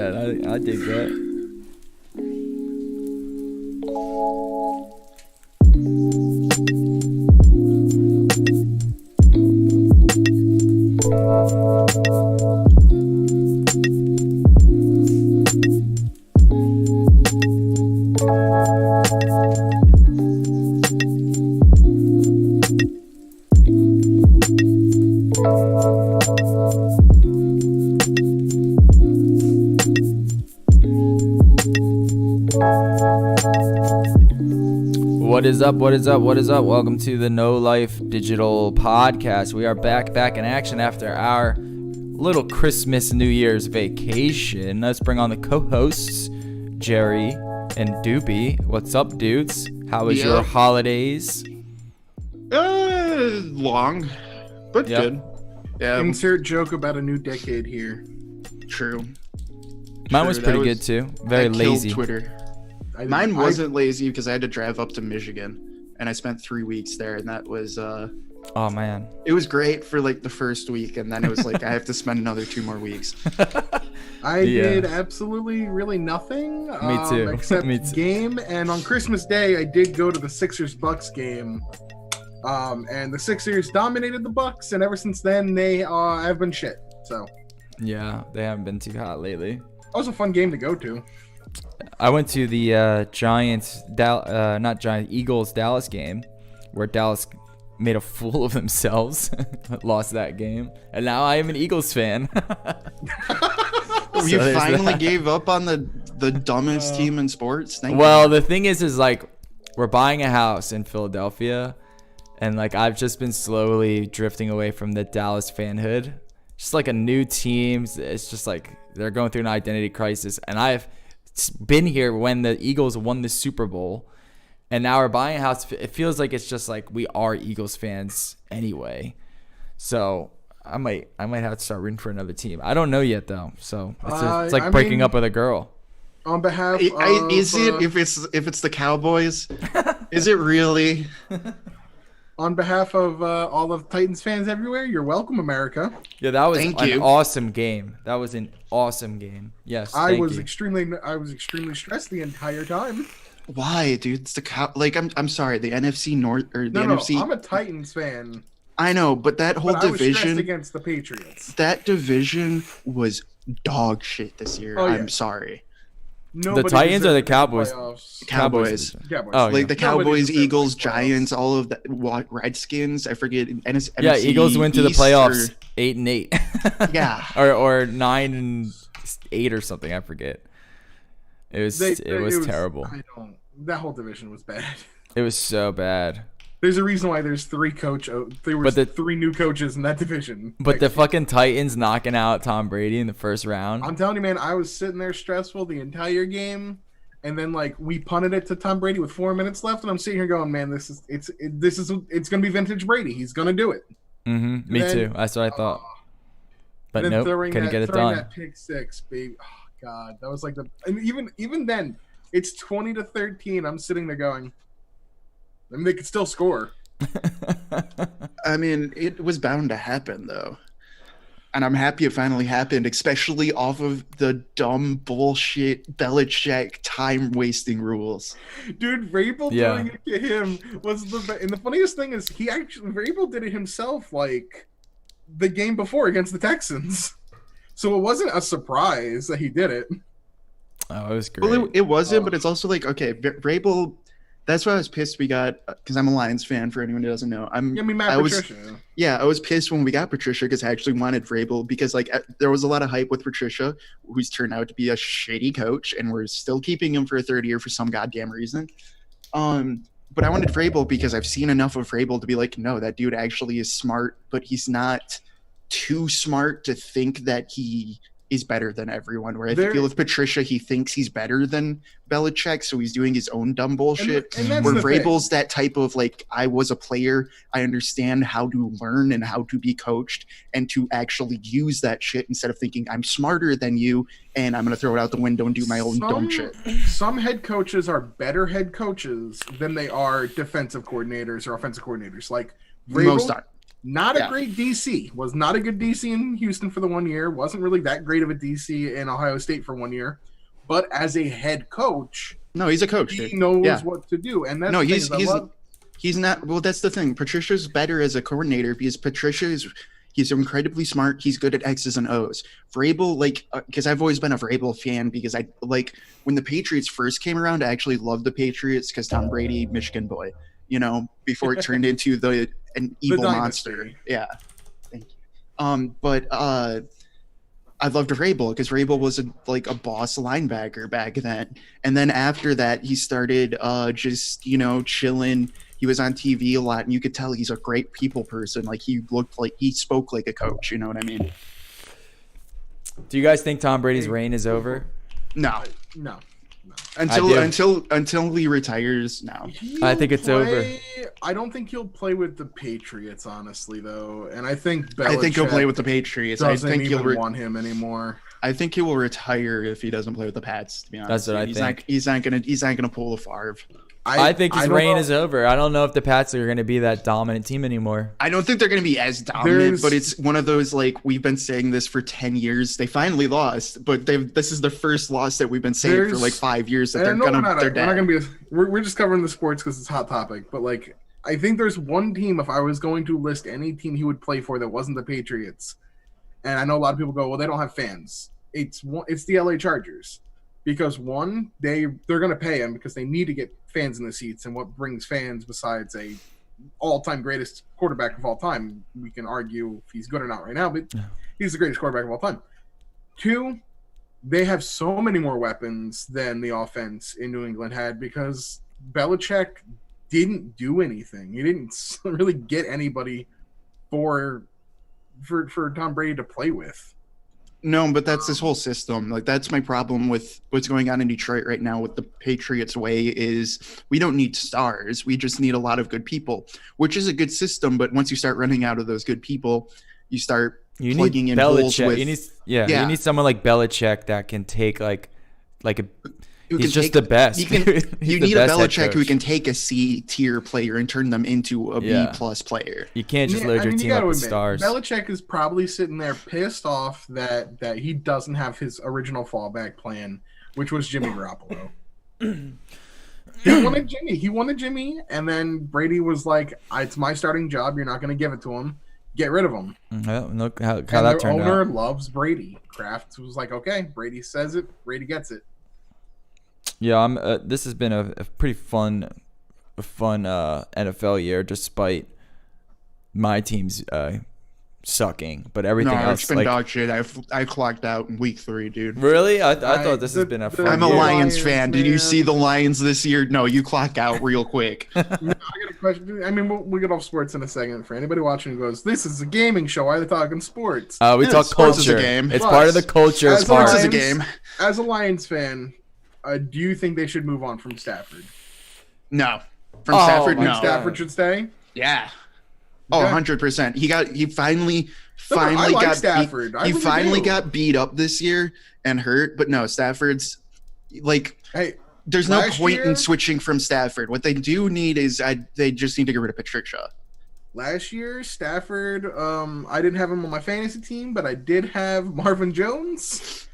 I dig that. What is up? What is up? What is up? Welcome to the No Life Digital Podcast. We are back in action after our little Christmas New Year's vacation. Let's bring on the co-hosts, Jerry and Doopy. What's up, dudes? How was your holidays? Long, but good. Yeah. Insert joke about a new decade here. True. Mine was pretty good too. Very lazy. Twitter. Mine wasn't lazy because I had to drive up to Michigan, and I spent 3 weeks there, and that was oh man, it was great for like the first week, and then it was like I have to spend another 2 more weeks. I did absolutely really nothing. Me too. Except Me too. Game, and on Christmas Day I did go to the Sixers-Bucks game. And the Sixers dominated the Bucks, and ever since then they have been shit. So yeah, they haven't been too hot lately. That was a fun game to go to. I went to the Eagles Dallas game, where Dallas made a fool of themselves, lost that game, and now I am an Eagles fan. You finally gave up on the dumbest team in sports. The thing is like we're buying a house in Philadelphia, and like I've just been slowly drifting away from the Dallas fanhood. Just like a new team, it's just like they're going through an identity crisis, and I've been here when the Eagles won the Super Bowl, and now we're buying a house. It feels like it's just like we are Eagles fans anyway. So I might have to start rooting for another team. I don't know yet though. So it's like breaking up with a girl. On behalf of if it's the Cowboys, is it really? On behalf of all of Titans fans everywhere, you're welcome, America. Yeah, that was an awesome game. That was an awesome game. Yes, I was extremely stressed the entire time. Why, dude? It's the I'm sorry, the NFC North or the NFC. No, I'm a Titans fan. I know, but that whole division I was stressed against the Patriots. That division was dog shit this year. Oh, yeah. I'm sorry. The Titans or the Cowboys? Cowboys. Oh, like the Cowboys, Eagles, Giants, all of that. Redskins. I forget. Yeah, Eagles went to the playoffs 8-8. Yeah, or 9-8 or something. I forget. It was terrible. That whole division was bad. It was so bad. There's a reason why there's three new coaches in that division. But the fucking Titans knocking out Tom Brady in the first round. I'm telling you, man, I was sitting there stressful the entire game, and then like we punted it to Tom Brady with 4 minutes left, and I'm sitting here going, man, it's gonna be vintage Brady. He's gonna do it. Mm-hmm. Me too. That's what I thought. But nope, couldn't get it done. That pick six, baby. Oh god, that was like and even then, it's 20-13. I'm sitting there going, I mean, they could still score. I mean, it was bound to happen, though. And I'm happy it finally happened, especially off of the dumb bullshit Belichick time-wasting rules. Dude, Vrabel doing it to him was and the funniest thing is Vrabel did it himself, like, the game before against the Texans. So it wasn't a surprise that he did it. Oh, it was great. Well, it wasn't, but it's also like, okay, Vrabel... That's why I was pissed we got, because I'm a Lions fan for anyone who doesn't know. Patricia. I was pissed when we got Patricia because I actually wanted Vrabel because like there was a lot of hype with Patricia, who's turned out to be a shady coach, and we're still keeping him for a third year for some goddamn reason. But I wanted Vrabel because I've seen enough of Vrabel to be like, no, that dude actually is smart, but he's not too smart to think that he is better than everyone. Where I feel with Patricia, he thinks he's better than Belichick, so he's doing his own dumb bullshit. And where Vrabel's that type of like, I was a player, I understand how to learn and how to be coached and to actually use that shit instead of thinking I'm smarter than you and I'm going to throw it out the window and do my own dumb shit. Some head coaches are better head coaches than they are defensive coordinators or offensive coordinators. Like Vrabel, most are. Not a great DC. Was not a good DC in Houston for the 1 year. Wasn't really that great of a DC in Ohio State for 1 year. But as a head coach, no, he's a coach. He knows what to do, and that's he's not. Well, that's the thing. Patricia's better as a coordinator because he's incredibly smart. He's good at X's and O's. Vrabel, like, because I've always been a Vrabel fan because I like when the Patriots first came around. I actually loved the Patriots because Tom Brady, Michigan boy, before it turned into an evil monster. Yeah, thank you. But I loved Vrabel because Vrabel was a boss linebacker back then. And then after that, he started just, chilling. He was on TV a lot, and you could tell he's a great people person. Like, he spoke like a coach. You know what I mean? Do you guys think Tom Brady's reign is over? No. Until he retires, no. I think it's over. I don't think he'll play with the Patriots, honestly, though. And I think he'll play with the Patriots. I think he'll want him anymore. I think he will retire if he doesn't play with the Pats. To be honest, that's what I think. He's not gonna pull a Favre. I think his reign is over. I don't know if the Pats are going to be that dominant team anymore. I don't think they're going to be as dominant, but it's one of those, like, we've been saying this for 10 years. They finally lost, but this is the first loss that we've been saying for like 5 years that they're dead. We're just covering the sports because it's a hot topic, but like, I think there's one team, if I was going to list any team he would play for that wasn't the Patriots, and I know a lot of people go, well, they don't have fans. It's the LA Chargers. Because one, they're going to pay him because they need to get fans in the seats, and what brings fans besides a all-time greatest quarterback of all time? We can argue if he's good or not right now, but he's the greatest quarterback of all time. Two, they have so many more weapons than the offense in New England had because Belichick didn't do anything. He didn't really get anybody for Tom Brady to play with. No, but that's this whole system. Like, that's my problem with what's going on in Detroit right now with the Patriots way is we don't need stars. We just need a lot of good people, which is a good system. But once you start running out of those good people, you start plugging in holes with. You need someone like Belichick that can take he's just the best. You need a Belichick who can take a C tier player and turn them into a B plus player. You can't just load your team up with stars. Belichick is probably sitting there pissed off that he doesn't have his original fallback plan, which was Jimmy Garoppolo. He wanted Jimmy, and then Brady was like, "It's my starting job. You're not going to give it to him. Get rid of him." Look how that turned out. Their owner loves Brady. Kraft was like, "Okay, Brady says it. Brady gets it." Yeah, this has been a pretty fun NFL year, despite my team's sucking. But everything else, it's been dog shit. I clocked out in week 3, dude. Really? I thought this has been a fun I'm a year. Lions fan. Did you see the Lions this year? No, you clock out real quick. I got a question. I mean, we'll get off sports in a second. For anybody watching who goes, this is a gaming show. Why are they talking sports? We talk sports culture. Is a game. It's part of the culture. Sports is a game. As a Lions fan, do you think they should move on from Stafford? No. Stafford, no. Stafford should stay? Yeah. Oh, 100%. He finally got beat up this year and hurt, but no, Stafford's there's no point in switching from Stafford. What they do need is they just need to get rid of Patricia. Last year, Stafford, I didn't have him on my fantasy team, but I did have Marvin Jones.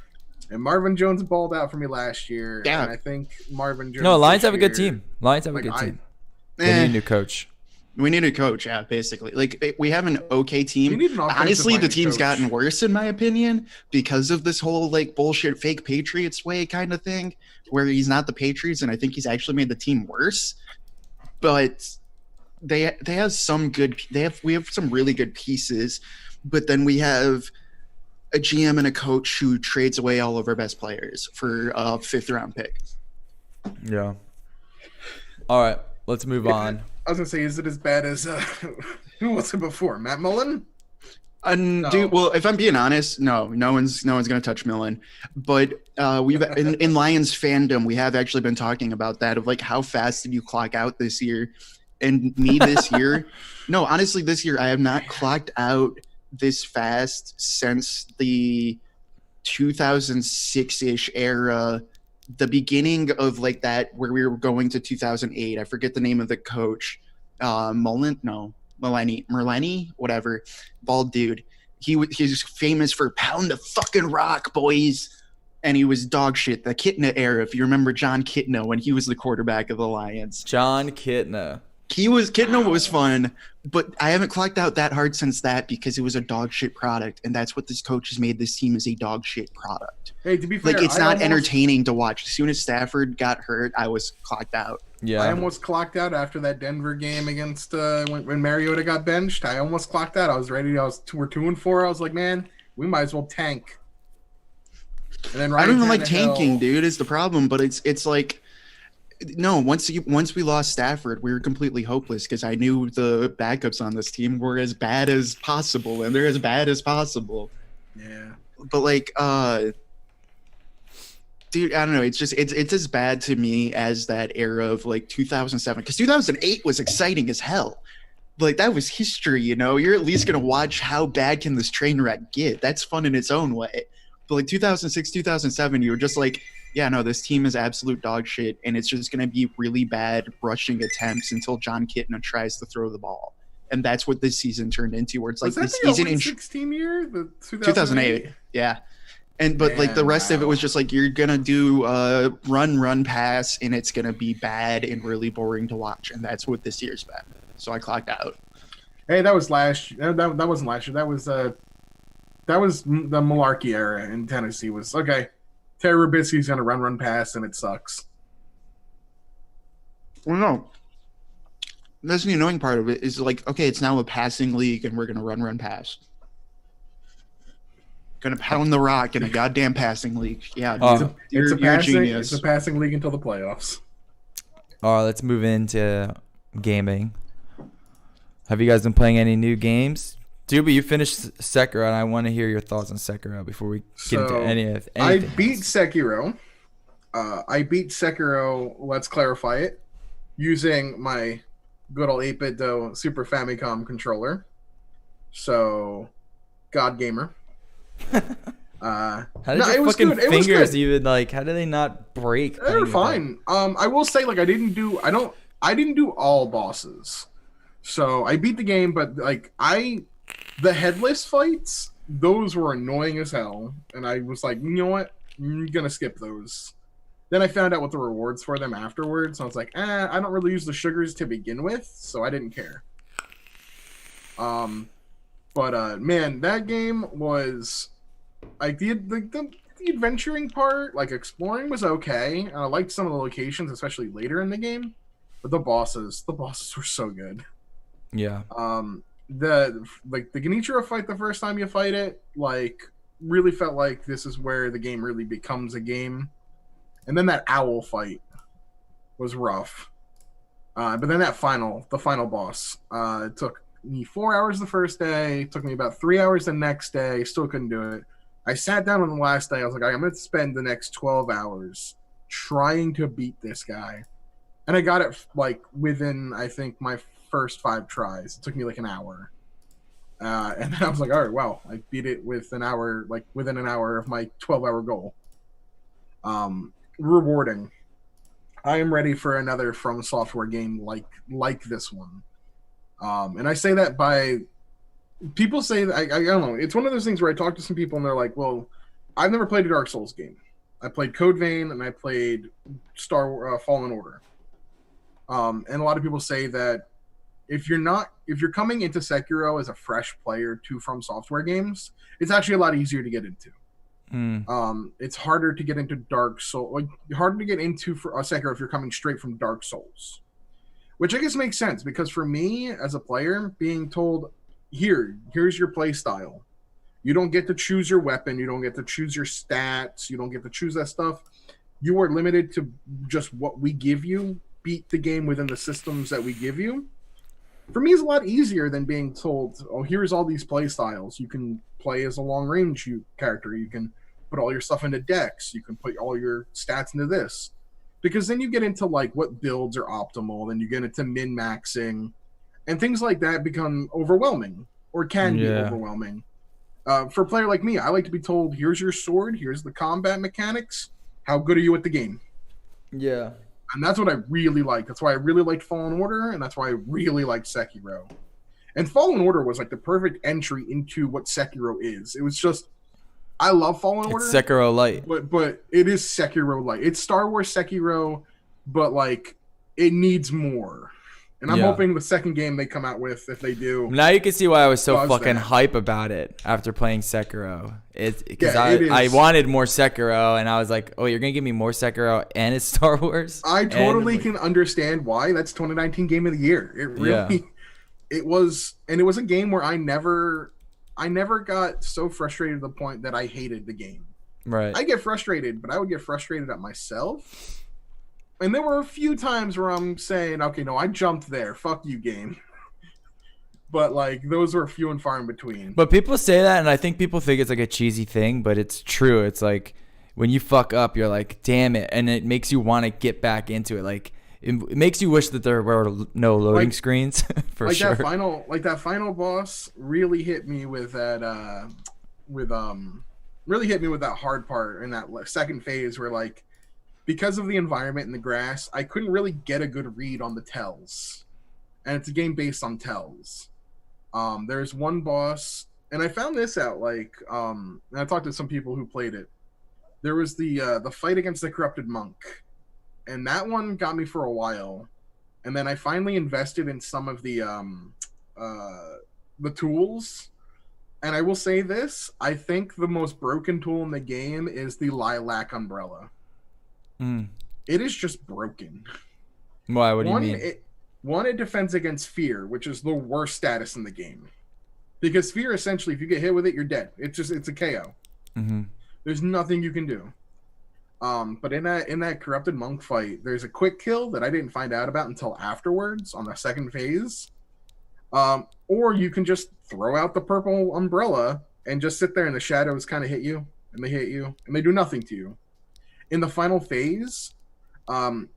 And Marvin Jones balled out for me last year. Yeah. And I think Marvin Jones. No, Lions have a good team. They need a new coach. We need a coach, yeah, basically. Like, we have an okay team. Honestly, the team's gotten worse, in my opinion, because of this whole, bullshit fake Patriots way kind of thing, where he's not the Patriots, and I think he's actually made the team worse. But they have some good – we have some really good pieces, but then we have – a GM and a coach who trades away all of our best players for a 5th-round pick. Yeah. All right, let's move on. I was gonna say, is it as bad as who was it before? Matt Mullen? No. Dude, well, if I'm being honest, no one's gonna touch Millen. But we've in Lions fandom, we have actually been talking about that of how fast did you clock out this year? And me this year, no, honestly, this year I have not clocked out this fast since the 2006-ish era, the beginning of that where we were going to 2008. I forget the name of the coach. Mullen? No. Merleni, whatever, bald dude. He's famous for pound the fucking rock, boys. And he was dog shit. The Kitna era, if you remember John Kitna when he was the quarterback of the Lions. John Kitna. Kitna was fun, but I haven't clocked out that hard since that because it was a dog shit product, and that's what this coach has made this team is a dog shit product. Hey, to be fair, Like it's not entertaining to watch. As soon as Stafford got hurt, I was clocked out. Yeah. I almost clocked out after that Denver game against when Mariota got benched. I almost clocked out. I was ready. We're 2-4. I was like, man, we might as well tank. And then I don't even like tanking, dude. Is the problem, but it's like. No, once we lost Stafford, we were completely hopeless because I knew the backups on this team were as bad as possible, and they're as bad as possible. Yeah. But like, dude, I don't know. It's as bad to me as that era of like 2007, because 2008 was exciting as hell. Like that was history, you know. You're at least gonna watch how bad can this train wreck get. That's fun in its own way. But like 2006, 2007, you were just like. Yeah, no, this team is absolute dog shit, and it's just going to be really bad rushing attempts until John Kitna tries to throw the ball. And that's what this season turned into, where it's like this season in 2016 year? The 2008. Yeah. But like the rest of it was just like you're going to do run, pass, and it's going to be bad and really boring to watch. And that's what this year's been. So I clocked out. Hey, that was last year. That wasn't last year. That was the Malarkey era in Tennessee was, okay. Terry Robisky's going to run, pass, and it sucks. Well, no. That's the annoying part of it is like, okay, it's now a passing league, and we're going to run, pass. Going to pound the rock in a goddamn passing league. Yeah, it's a genius. It's a passing league until the playoffs. All right, let's move into gaming. Have you guys been playing any new games? Dude, you finished Sekiro, and I want to hear your thoughts on Sekiro before we get into anything. I beat Sekiro. Let's clarify it, using my good old 8-bit Super Famicom controller. So, God Gamer. How did your fucking fingers even, like, how did they not break? They were fine. I will say, like, I didn't do all bosses. So, I beat the game, but, like, the headless fights, those were annoying as hell. And I was like, you know what? I'm going to skip those. Then I found out what the rewards for them afterwards. And I was like, I don't really use the sugars to begin with, so I didn't care. But man, that game was like the adventuring part, like exploring was okay. And I liked some of the locations, especially later in the game. But the bosses were so good. Yeah. The Genichiro fight, the first time you fight it, like really felt like this is where the game really becomes a game. And then that owl fight was rough. But then the final boss, it took me 4 hours the first day, it took me about 3 hours the next day, still couldn't do it. I sat down on the last day, I was like, I'm going to spend the next 12 hours trying to beat this guy. And I got it like within, I think, my first 5 tries. It took me like an hour. And then I was like, all right, wow, I beat it with an hour, like within an hour of my 12-hour goal. Rewarding. I am ready for another From Software game like this one. And I say that by people say that I don't know. It's one of those things where I talk to some people and they're like, well, I've never played a Dark Souls game. I played Code Vein and I played Fallen Order. And a lot of people say that if you're coming into Sekiro as a fresh player to From Software games, it's actually a lot easier to get into. It's harder to get into Dark Souls, like harder to get into for Sekiro if you're coming straight from Dark Souls, which I guess makes sense because for me as a player, being told here's your play style, you don't get to choose your weapon, you don't get to choose your stats, you don't get to choose that stuff. You are limited to just what we give you. Beat the game within the systems that we give you. For me, it's a lot easier than being told, oh, here's all these play styles. You can play as a long-range character. You can put all your stuff into Dex. You can put all your stats into this. Because then you get into, like, what builds are optimal. Then you get into min-maxing. And things like that become overwhelming. Or can be overwhelming. For a player like me, I like to be told, here's your sword. Here's the combat mechanics. How good are you at the game? Yeah. And that's what I really like. That's why I really liked Fallen Order, and that's why I really liked Sekiro. And Fallen Order was like the perfect entry into what Sekiro is. It was just, I love Fallen Order. It's Sekiro Light. But it is Sekiro Light. It's Star Wars Sekiro, but like it needs more. And I'm hoping the second game they come out with, if they do. Now you can see why I was so fucking that. hype about it after playing Sekiro. Because I wanted more Sekiro, and I was like, oh, you're going to give me more Sekiro and it's Star Wars? I totally can understand why. That's 2019 Game of the Year. It really, it was, and it was a game where I never got so frustrated to the point that I hated the game. Right. I get frustrated, but I would get frustrated at myself. And there were a few times where I'm saying, okay, no, I jumped there. Fuck you, game. But, like, those were few and far in between. But people say that, and I think people think it's, like, a cheesy thing, but it's true. It's, like, when you fuck up, you're like, damn it. And it makes you want to get back into it. Like, it makes you wish that there were no loading screens, for like sure. That final boss really hit me with that, really hit me with that hard part in that second phase where, like, because of the environment and the grass, I couldn't really get a good read on the tells. And it's a game based on tells. There's one boss, and I found this out, like, and I talked to some people who played it. There was the fight against the corrupted monk. And that one got me for a while. And then I finally invested in some of the tools. And I will say this, I think the most broken tool in the game is the Lilac Umbrella. It is just broken. Why? What do you mean? It defends against fear, which is the worst status in the game. Because fear, essentially, if you get hit with it, you're dead. It's a KO. Mm-hmm. There's nothing you can do. But in that corrupted monk fight, there's a quick kill that I didn't find out about until afterwards on the second phase. Or you can just throw out the purple umbrella and just sit there and the shadows kind of hit you, and they hit you, and they do nothing to you. In the final phase, the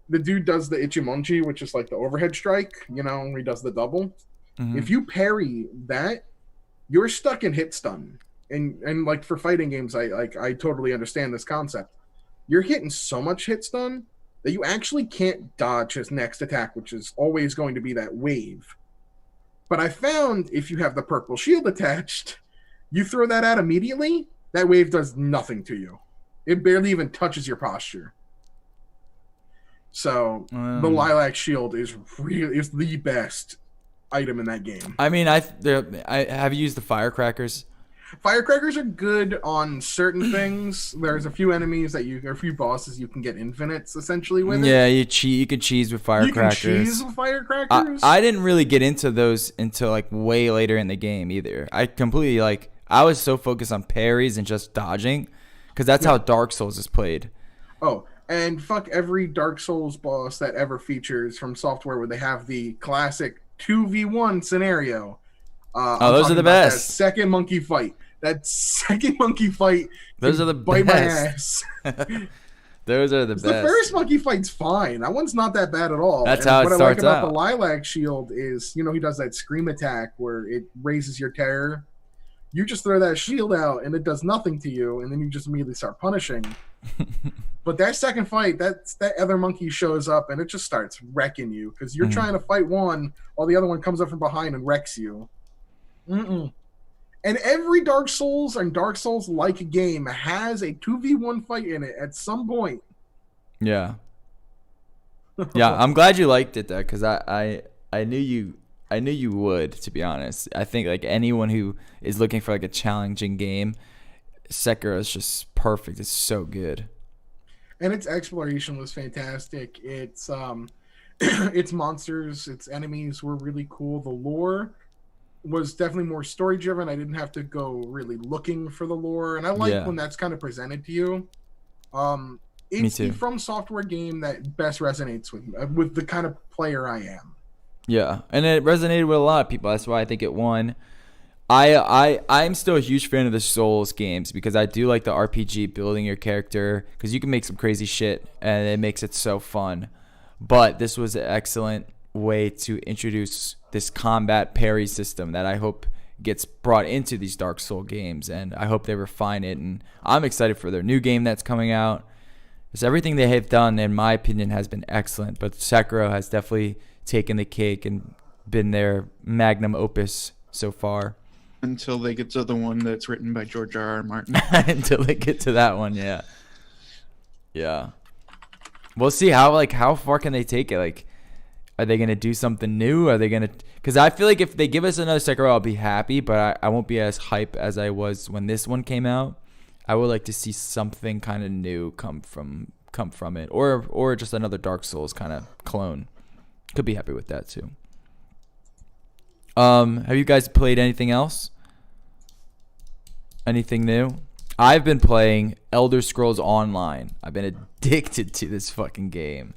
dude does the Ichimonji, which is like the overhead strike, you know, he does the double. Mm-hmm. If you parry that, you're stuck in hit stun. And like for fighting games, I totally understand this concept. You're hitting so much hit stun that you actually can't dodge his next attack, which is always going to be that wave. But I found if you have the purple shield attached, you throw that out immediately, that wave does nothing to you. It barely even touches your posture. So the Lilac Shield is the best item in that game. I mean, I have used the firecrackers. Firecrackers are good on certain things. There's a few enemies or a few bosses you can get infinites essentially with. Yeah, you can cheese with firecrackers. You can cheese with firecrackers. I didn't really get into those until like way later in the game either. I completely I was so focused on parries and just dodging, because that's how Dark Souls is played. Oh, and fuck every Dark Souls boss that ever features from software where they have the classic 2v1 scenario. Those are the best. That second monkey fight. Those are the bite best. My ass. Those are the best. The first monkey fight's fine. That one's not that bad at all. That's how it starts out. What I like about the Lilac Shield is, he does that scream attack where it raises your terror. You just throw that shield out and it does nothing to you, and then you just immediately start punishing. But that second fight, that other monkey shows up and it just starts wrecking you because you're trying to fight one while the other one comes up from behind and wrecks you. And every Dark Souls and Dark Souls-like game has a 2v1 fight in it at some point. Yeah. Yeah, I'm glad you liked it though, because I knew you would, to be honest. I think like anyone who is looking for like a challenging game, Sekiro is just perfect. It's so good. And its exploration was fantastic. Its its monsters, its enemies were really cool. The lore was definitely more story driven. I didn't have to go really looking for the lore, and I like when that's kind of presented to you. It's the From Software game that best resonates with the kind of player I am. Yeah, and it resonated with a lot of people. That's why I think it won. I'm still a huge fan of the Souls games because I do like the RPG, building your character, because you can make some crazy shit and it makes it so fun. But this was an excellent way to introduce this combat parry system that I hope gets brought into these Dark Souls games, and I hope they refine it. And I'm excited for their new game that's coming out. Because everything they have done, in my opinion, has been excellent. But Sekiro has definitely taken the cake and been their magnum opus so far. Until they get to the one that's written by George R.R. Martin. Until they get to that one, yeah. Yeah. We'll see how far can they take it? Like, are they gonna do something new? Are they gonna? Because I feel like if they give us another Sekiro, I'll be happy, but I won't be as hype as I was when this one came out. I would like to see something kind of new come from it, or just another Dark Souls kind of clone. Could be happy with that too. Have you guys played anything else? Anything new? I've been playing Elder Scrolls Online. I've been addicted to this fucking game.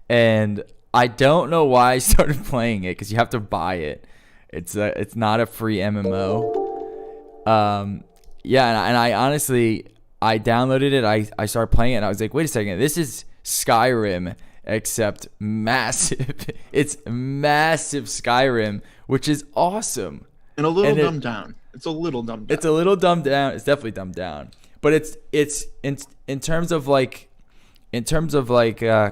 And I don't know why I started playing it, because you have to buy it. It's not a free MMO. Yeah, and I honestly, I downloaded it. I started playing it, and I was like, wait a second. This is Skyrim, except massive. It's massive Skyrim, which is awesome. And a little dumbed down. It's a little dumbed down. It's a little dumbed down. It's definitely dumbed down. But it's in terms of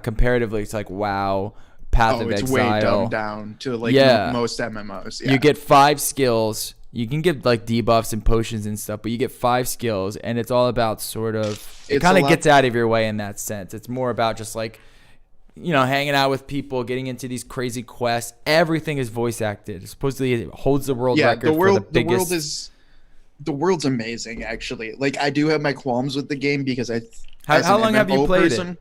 comparatively, it's like WoW, Path of Exile. It's way dumbed down to like most MMOs. Yeah. You get 5 skills. You can get like debuffs and potions and stuff, but you get 5 skills, and it's all about sort of. It kind of gets out of your way in that sense. It's more about just like, hanging out with people, getting into these crazy quests. Everything is voice acted. Supposedly, it holds the world record for the biggest. The world's amazing, actually. Like, I do have my qualms with the game because How long have you played it?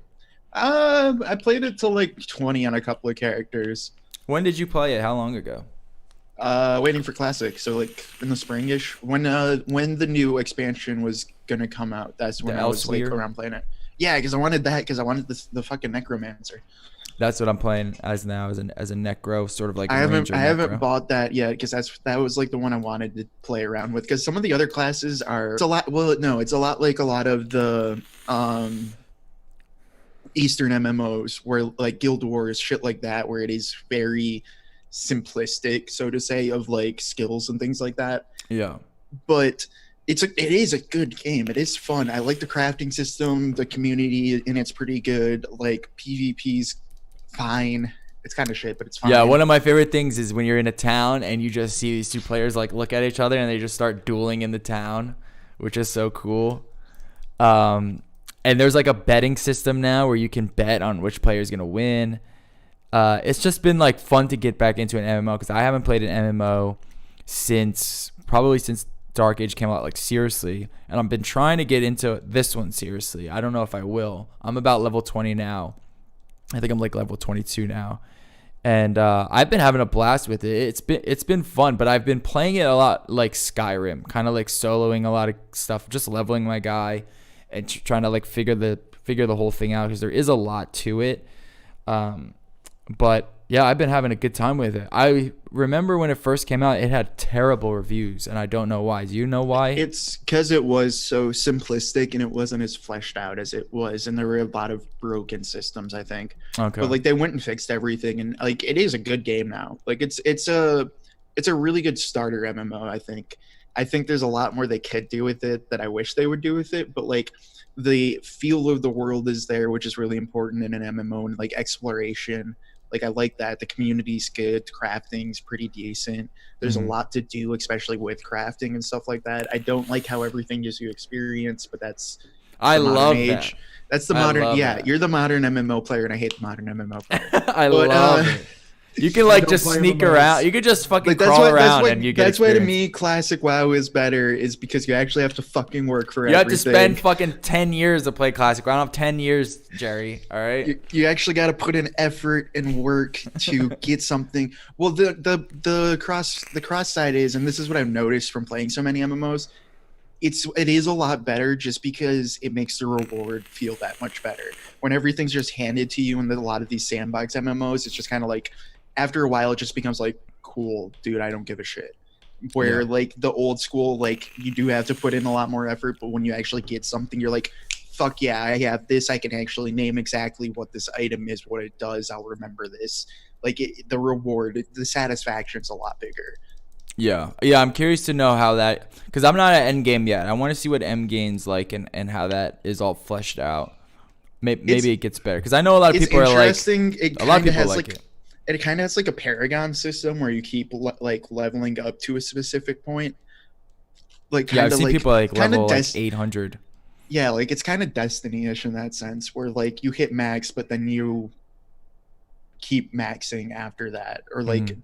I played it till like 20 on a couple of characters. When did you play it? How long ago? Waiting for Classic, so like in the spring-ish. When the new expansion was gonna come out, that's when I was like around playing it. Yeah, because I wanted the fucking Necromancer. That's what I'm playing as now, as a Necro, sort of like. I haven't bought that yet because that was like the one I wanted to play around with. Because some of the other classes are it's a lot like a lot of the Eastern MMOs where like Guild Wars, shit like that, where it is very simplistic, so to say, of like skills and things like that. Yeah, but it is a good game. It is fun. I like the crafting system, the community, and it's pretty good. Like PvP's fine. It's kind of shit, but it's fine. Yeah, one of my favorite things is when you're in a town and you just see these two players like look at each other and they just start dueling in the town, which is so cool. And there's like a betting system now where you can bet on which player is gonna win. It's just been like fun to get back into an MMO because I haven't played an MMO since Dark Age came out, like seriously, and I've been trying to get into this one seriously. I don't know if I will. I'm about level 20 now. I think I'm like level 22 now, and I've been having a blast with it. It's been fun, but I've been playing it a lot like Skyrim, kind of like soloing a lot of stuff, just leveling my guy and trying to like figure the whole thing out because there is a lot to it. But yeah, I've been having a good time with it. I remember when it first came out, it had terrible reviews, and I don't know why. Do you know why? It's because it was so simplistic and it wasn't as fleshed out as it was, and there were a lot of broken systems, I think. Okay. But like they went and fixed everything, and like it is a good game now. Like it's a really good starter MMO, I think. I think there's a lot more they could do with it that I wish they would do with it, but like the feel of the world is there, which is really important in an MMO, and like exploration. Like, I like that. The community's good. The crafting's pretty decent. There's a lot to do, especially with crafting and stuff like that. I don't like how everything gives you experience, but that's I love that. That's the modern. Yeah, you're the modern MMO player, and I hate the modern MMO player. I love it. You can like just sneak around. You could just fucking crawl around and you get That's why to experience. me, classic WoW is better, is because you actually have to fucking work for You everything. have to spend fucking 10 years to play Classic. I don't have 10 years, Jerry. All right. You actually got to put in effort and work to get something. Well, the cross side is, and this is what I've noticed from playing so many MMOs, it is a lot better just because it makes the reward feel that much better. When everything's just handed to you in a lot of these sandbox MMOs, it's just kind of like, after a while, it just becomes like, cool, dude, I don't give a shit. Where like the old school, like you do have to put in a lot more effort, but when you actually get something, you're like, fuck yeah, I have this. I can actually name exactly what this item is, what it does. I'll remember this. Like the reward, the satisfaction's a lot bigger. Yeah. I'm curious to know how that, because I'm not at end game yet. I want to see what end game's like and how that is all fleshed out. Maybe it gets better because I know a lot of people are like, a lot of people like it. it kind of has like a Paragon system where you keep like leveling up to a specific point. Like Yeah, kind I've of seen like people like kind level of like 800. yeah, like it's kind of Destiny-ish in that sense, where like you hit max, but then you keep maxing after that, or like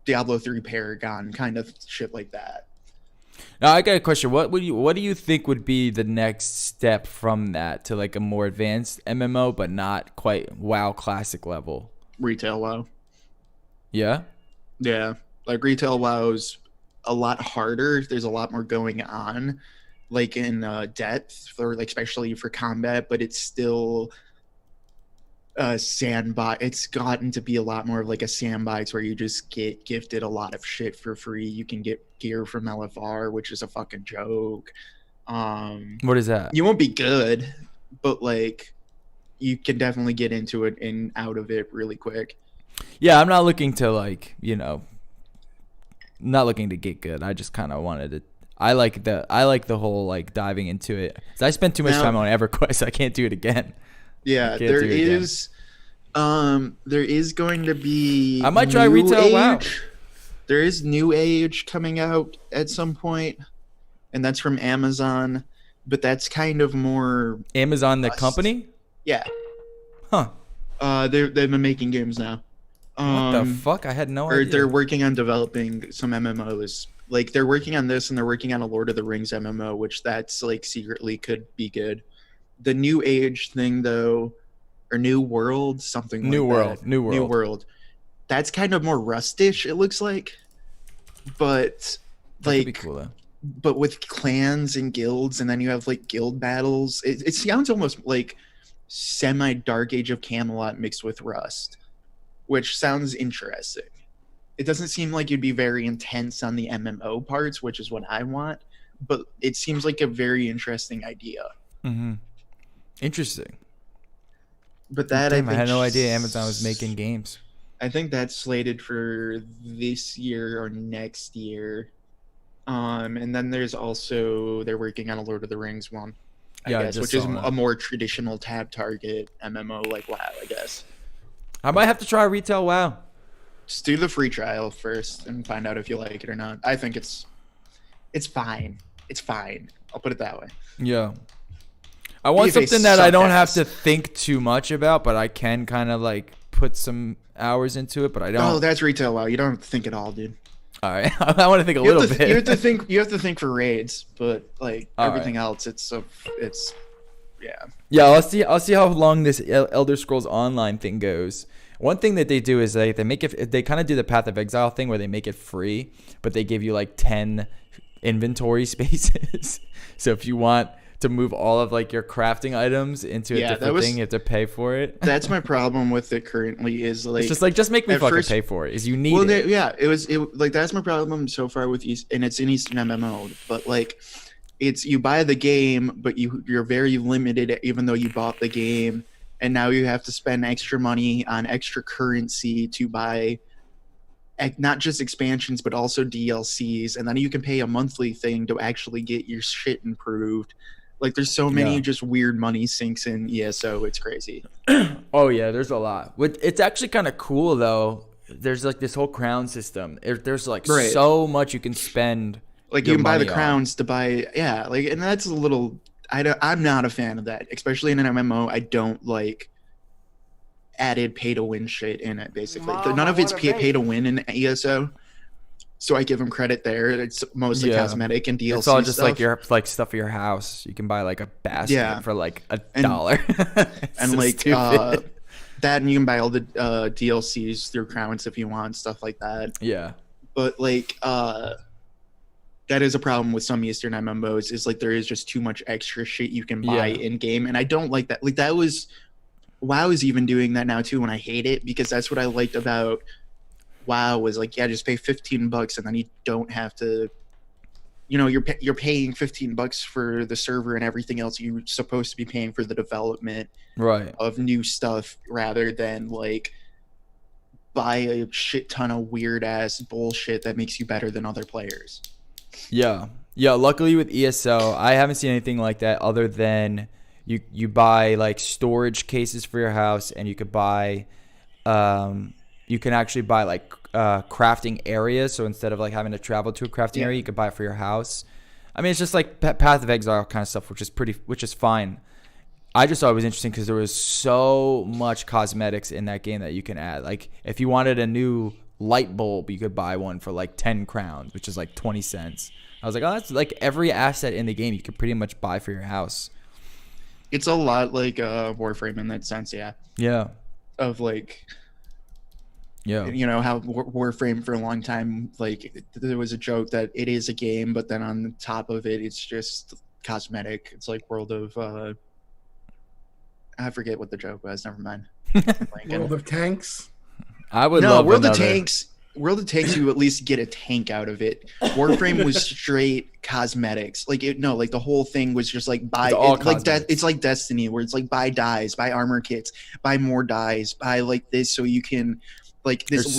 Diablo 3 Paragon kind of shit like that. Now I got a question. What do you think would be the next step from that to like a more advanced MMO, but not quite WoW classic level? Retail WoW. Yeah. Yeah, like retail WoW's a lot harder. There's a lot more going on, like in depth, or like especially for combat, but it's still a sandbox. It's gotten to be a lot more of like a sandbox where you just get gifted a lot of shit for free. You can get gear from LFR, which is a fucking joke. What is that? You won't be good, but like you can definitely get into it and out of it really quick. Yeah, I'm not looking to like, not looking to get good. I just kind of wanted to. I like the whole like diving into it. 'Cause I spent too much time on EverQuest. I can't do it again. Yeah, there is going to be. I might try retail WoW. There is New Age coming out at some point, and that's from Amazon, but that's kind of more Amazon, the company. Yeah. Huh. They've been making games now. What the fuck? I had no idea. They're working on developing some MMOs. Like they're working on this, and they're working on a Lord of the Rings MMO, which that's like secretly could be good. The New Age thing, though, or New World, something like that. New World. That's kind of more rustish, it looks like. But That could be like, cool though. but with clans and guilds, and then you have like guild battles. It sounds almost like semi Dark Age of Camelot mixed with Rust, which sounds interesting. It doesn't seem like you'd be very intense on the MMO parts, which is what I want, but it seems like a very interesting idea. Mm-hmm. Interesting. But that Damn, I had no idea Amazon was making games. I think that's slated for this year or next year. And then there's also they're working on a Lord of the Rings one, I guess, which is a more traditional tab target MMO like WoW, I guess. I might have to try retail WoW. Just do the free trial first and find out if you like it or not. I think it's fine. It's fine. I'll put it that way. Yeah. I want something that I don't have to think too much about, but I can kind of like put some hours into it, but I don't. Oh, that's retail WoW. You don't have to think at all, dude. All right. I want to think a little bit. You have to think for raids, but like everything else, it's yeah. Yeah, I'll see how long this Elder Scrolls Online thing goes. One thing that they do is they make it. They kind of do the Path of Exile thing where they make it free, but they give you like 10 inventory spaces. So if you want to move all of like your crafting items into a different thing, you have to pay for it. That's my problem with it currently. Is like it's just like just make me fucking pay for it. Is you need it. Yeah, it like that's my problem so far with East, and it's in Eastern MMO. But like, it's you buy the game, but you're very limited, even though you bought the game. And now you have to spend extra money on extra currency to buy not just expansions, but also DLCs. And then you can pay a monthly thing to actually get your shit improved. Like, there's so many just weird money sinks in ESO. It's crazy. Oh, yeah, there's a lot. It's actually kind of cool, though. There's, like, this whole crown system. There's, like, so much you can spend. Like, you can buy the crowns to buy, and that's a little... I'm not a fan of that, especially in an MMO. I don't like added pay to win shit in it. Basically, none of it's pay to win in ESO, so I give them credit there. It's mostly cosmetic and DLC. It's all just stuff. like your stuff for your house. You can buy like a basket for like $1, and like that, and you can buy all the DLCs through crowns if you want stuff like that. Yeah, but like that is a problem with some Eastern MMOs, is like there is just too much extra shit you can buy in game, and I don't like that. Like that was WoW is even doing that now too, and I hate it because that's what I liked about WoW was like, just pay $15 and then you don't have to, you're paying $15 for the server and everything else you're supposed to be paying for the development of new stuff, rather than like buy a shit ton of weird ass bullshit that makes you better than other players. Yeah. Luckily with ESO, I haven't seen anything like that other than you buy like storage cases for your house, and you could buy you can actually buy like crafting areas. So instead of like having to travel to a crafting area, you could buy it for your house. I mean, it's just like Path of Exile kind of stuff, which is fine. I just thought it was interesting because there was so much cosmetics in that game that you can add. Like if you wanted a new light bulb, you could buy one for like 10 crowns, which is like 20 cents. I was like, oh, that's like every asset in the game you could pretty much buy for your house. It's a lot like Warframe in that sense, yeah. Yeah. Of like, Yeah. you know how Warframe for a long time, like there was a joke that it is a game, but then on the top of it, it's just cosmetic. It's like World of, I forget what the joke was. Never mind. World of Tanks. I would no love World another. of Tanks. World of Tanks, you at least get a tank out of it. Warframe was straight cosmetics. Like like the whole thing was just like buy. It's like Destiny, where it's like buy dyes, buy armor kits, buy more dyes, buy like this, so you can like this this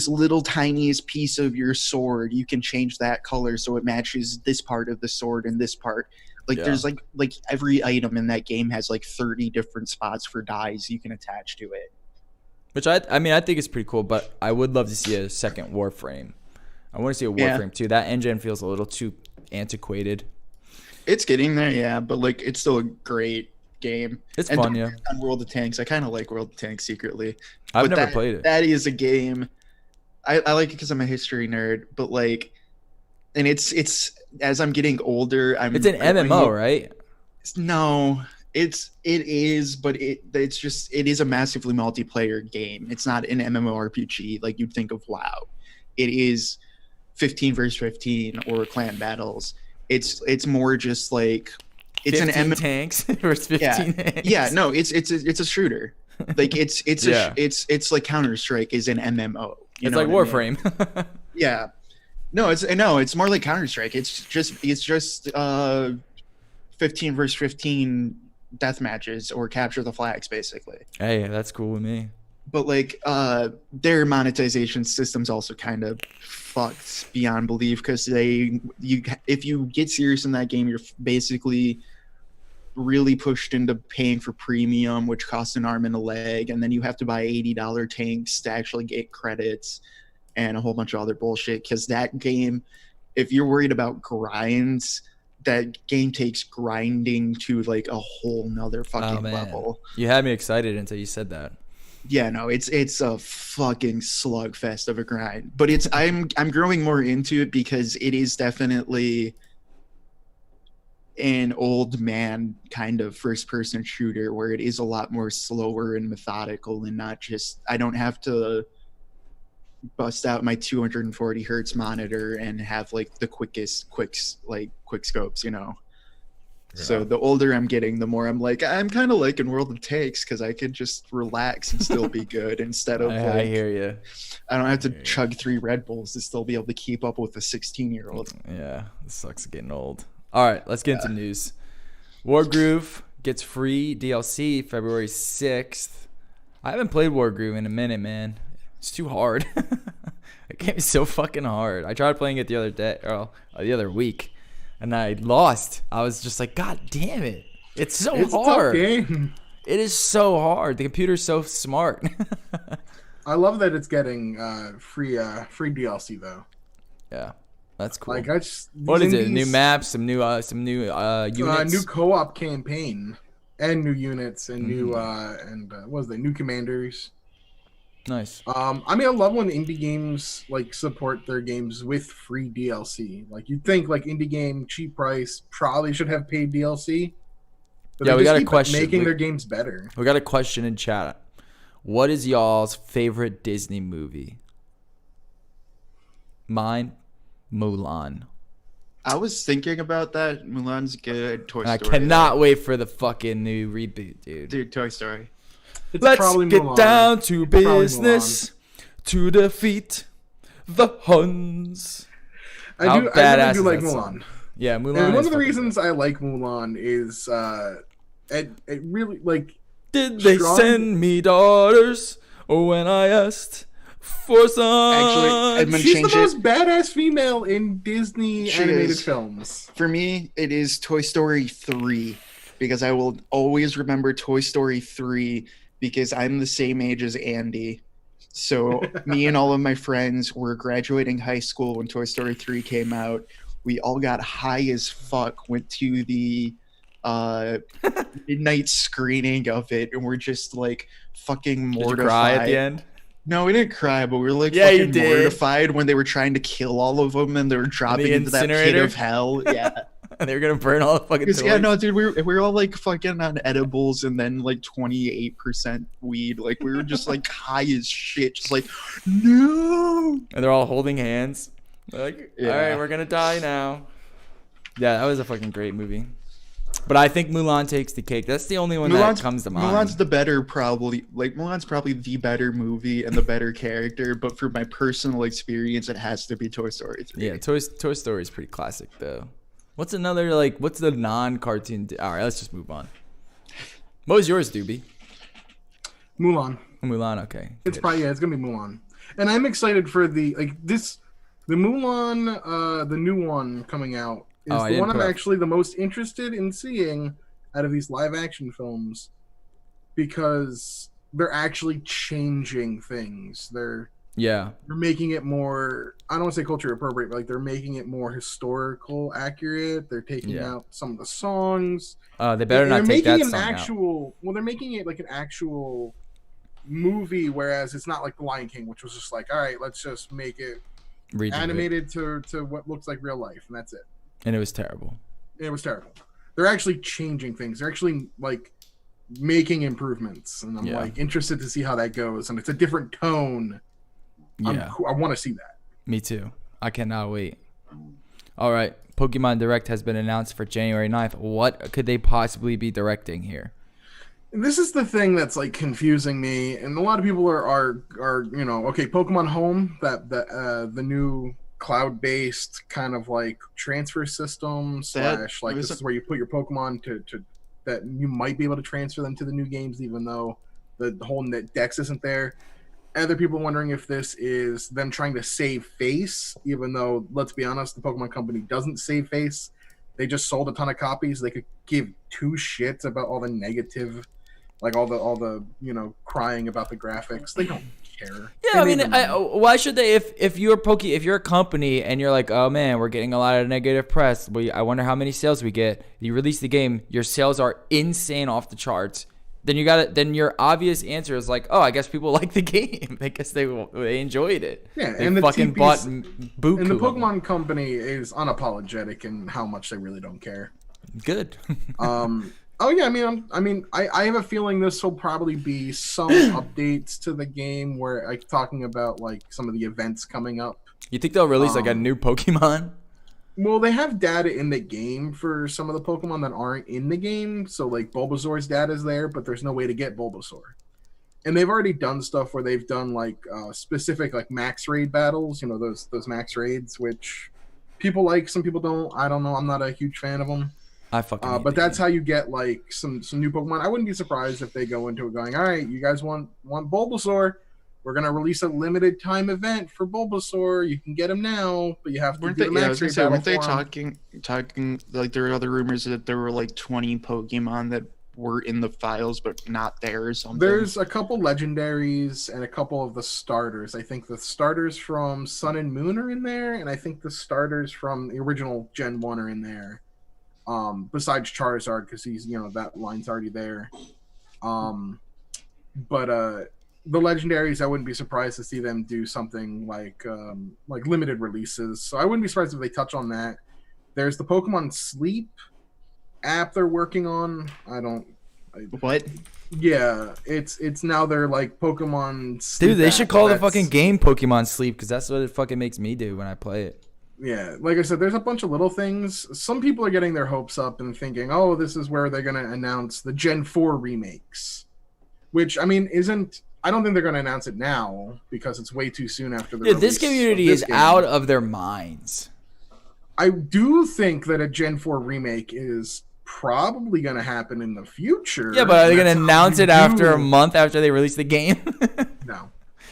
little tiniest piece of your sword. You can change that color so it matches this part of the sword and this part. Like there's like every item in that game has like 30 different spots for dyes you can attach to it. Which I mean, I think it's pretty cool, but I would love to see a second Warframe. I want to see a Warframe too. That engine feels a little too antiquated. It's getting there, yeah, but like it's still a great game. It's fun, yeah. On World of Tanks, I kind of like World of Tanks secretly. I've never played it. That is a game. I like it because I'm a history nerd, but like, and it's as I'm getting older, it's an MMO, right? No. It is, but it is a massively multiplayer game. It's not an MMORPG like you'd think of WoW. It is 15 versus 15 or clan battles. It's more just like it's 15 an tanks versus 15 tanks. Yeah, no, it's a shooter. Like it's like Counter-Strike is an MMO. It's like Warframe. I mean? Yeah. No, it's more like Counter-Strike. It's just 15 versus 15 death matches or capture the flags, basically. Hey, that's cool with me. But like their monetization system's also kind of fucked beyond belief, because if you get serious in that game, you're basically really pushed into paying for premium, which costs an arm and a leg, and then you have to buy $80 tanks to actually get credits and a whole bunch of other bullshit. Because that game, if you're worried about grinds, that game takes grinding to like a whole nother fucking level. You had me excited until you said that. Yeah, no, it's a fucking slugfest of a grind. But I'm growing more into it because it is definitely an old man kind of first person shooter where it is a lot more slower and methodical, and not just I don't have to bust out my 240 hertz monitor and have like the quick scopes, you know. Yeah. So the older I'm getting, the more I'm like, I'm kind of like in World of Tanks because I could just relax and still be good instead of I hear you. I don't have to chug 3 Red Bulls to still be able to keep up with a 16-year-old. Yeah, it sucks getting old. All right, let's get into news. Wargroove gets free DLC February 6th. I haven't played Wargroove in a minute, man. It's too hard. It game is so fucking hard. I tried playing it the other week, and I lost. I was just like, God damn it! It's so hard. It's a tough game. It is so hard. The computer's so smart. I love that it's getting free DLC though. Yeah, that's cool. Like what is it? New maps, some new units, new co-op campaign, and new units, and new new commanders. Nice. I mean, I love when indie games like support their games with free DLC. Like you'd think like indie game cheap price probably should have paid DLC. But yeah, we got a question. Making their games better. We got a question in chat. What is y'all's favorite Disney movie? Mine, Mulan. I was thinking about that. Mulan's good. Toy Story. I cannot wait for the fucking new reboot, dude. Dude, Toy Story. Let's get down to business to defeat the Huns. I really do like Mulan. Yeah, Mulan. And one of the reasons I like Mulan is it really like. Did they send me daughters when I asked for sons? Actually, she's the most badass female in Disney animated films. For me, it is Toy Story 3, because I will always remember Toy Story 3 because I'm the same age as Andy. So me and all of my friends were graduating high school when Toy Story 3 came out. We all got high as fuck, went to the midnight screening of it, and we're just like fucking mortified. Did you cry at the end? No, we didn't cry, but we were like Yeah, you fucking did. mortified when they were trying to kill all of them and they were dropping The into that pit incinerator? of hell. Yeah. They were gonna burn all the fucking toys. Yeah, no, dude, we were all like fucking on edibles and then like 28% weed. Like we were just like high as shit, just like no. And they're all holding hands. They're like, all right, we're gonna die now. Yeah, that was a fucking great movie. But I think Mulan takes the cake. That's the only one that comes to mind. Mulan's the better, probably. Like Mulan's probably the better movie and the better character. But for my personal experience, it has to be Toy Story 3. Yeah, Toy Story is pretty classic though. What's another like? What's the non-cartoon? All right, let's just move on. What was yours, Doobie? Mulan. Mulan. Okay. It's good. probably, yeah, it's gonna be Mulan, and I'm excited for the Mulan, the new one coming out is the one I'm actually the most interested in seeing out of these live action films, because they're actually changing things. They're making it more, I don't want to say culture appropriate, but like they're making it more historical accurate. They're taking out some of the songs. They better not take that song out. Well, they're making it like an actual movie, whereas it's not like The Lion King, which was just like, all right, let's just make it animated to what looks like real life, and that's it. And it was terrible. They're actually changing things. They're actually like making improvements, and I'm like interested to see how that goes. And it's a different tone. Yeah, I want to see that. Me too. I cannot wait. All right, Pokemon Direct has been announced for January 9th. What could they possibly be directing here? This is the thing that's like confusing me, and a lot of people are you know, okay, Pokemon Home, the new cloud-based kind of like transfer system slash like this is where you put your Pokemon to that you might be able to transfer them to the new games, even though the whole Dex isn't there. Other people are wondering if this is them trying to save face, even though, let's be honest, the Pokemon Company doesn't save face. They just sold a ton of copies. They could give two shits about all the negative, like all the you know, crying about the graphics. They don't care. Yeah, I mean, why should they? If you're a company and you're like, oh man, we're getting a lot of negative press. I wonder how many sales we get. You release the game, your sales are insane off the charts. Then then your obvious answer is like, oh, I guess people like the game. I guess they enjoyed it. Yeah, they and the fucking bought buku. And the Pokemon Company is unapologetic in how much they really don't care. Good. Oh yeah, I mean, I have a feeling this will probably be some updates to the game where like talking about like some of the events coming up. You think they'll release like a new Pokemon? Well, they have data in the game for some of the Pokemon that aren't in the game. So like Bulbasaur's data is there, but there's no way to get Bulbasaur. And they've already done stuff where they've done like specific like max raid battles. You know, those max raids, which people like, some people don't. I don't know. I'm not a huge fan of them. I fucking. But that's how you get like some new Pokemon. I wouldn't be surprised if they go into it going, all right, you guys want Bulbasaur? We're gonna release a limited time event for Bulbasaur. You can get him now, but you have to do the max raid battle. Weren't they talking like there were other rumors that there were like 20 Pokemon that were in the files but not there or something? There's a couple legendaries and a couple of the starters. I think the starters from Sun and Moon are in there, and I think the starters from the original Gen 1 are in there. Besides Charizard, because he's, you know, that line's already there. But the legendaries, I wouldn't be surprised to see them do something like limited releases. So I wouldn't be surprised if they touch on that. There's the Pokemon Sleep app they're working on. What? Yeah, it's now they're like Pokemon Sleep. Dude, they should call the fucking game Pokemon Sleep, because that's what it fucking makes me do when I play it. Yeah, like I said, there's a bunch of little things. Some people are getting their hopes up and thinking, oh, this is where they're going to announce the Gen 4 remakes. Which, I mean, I don't think they're going to announce it now because it's way too soon after the release. This community is out of their minds. I do think that a Gen 4 remake is probably going to happen in the future. Yeah, but are they going to announce it after a month after they release the game? No.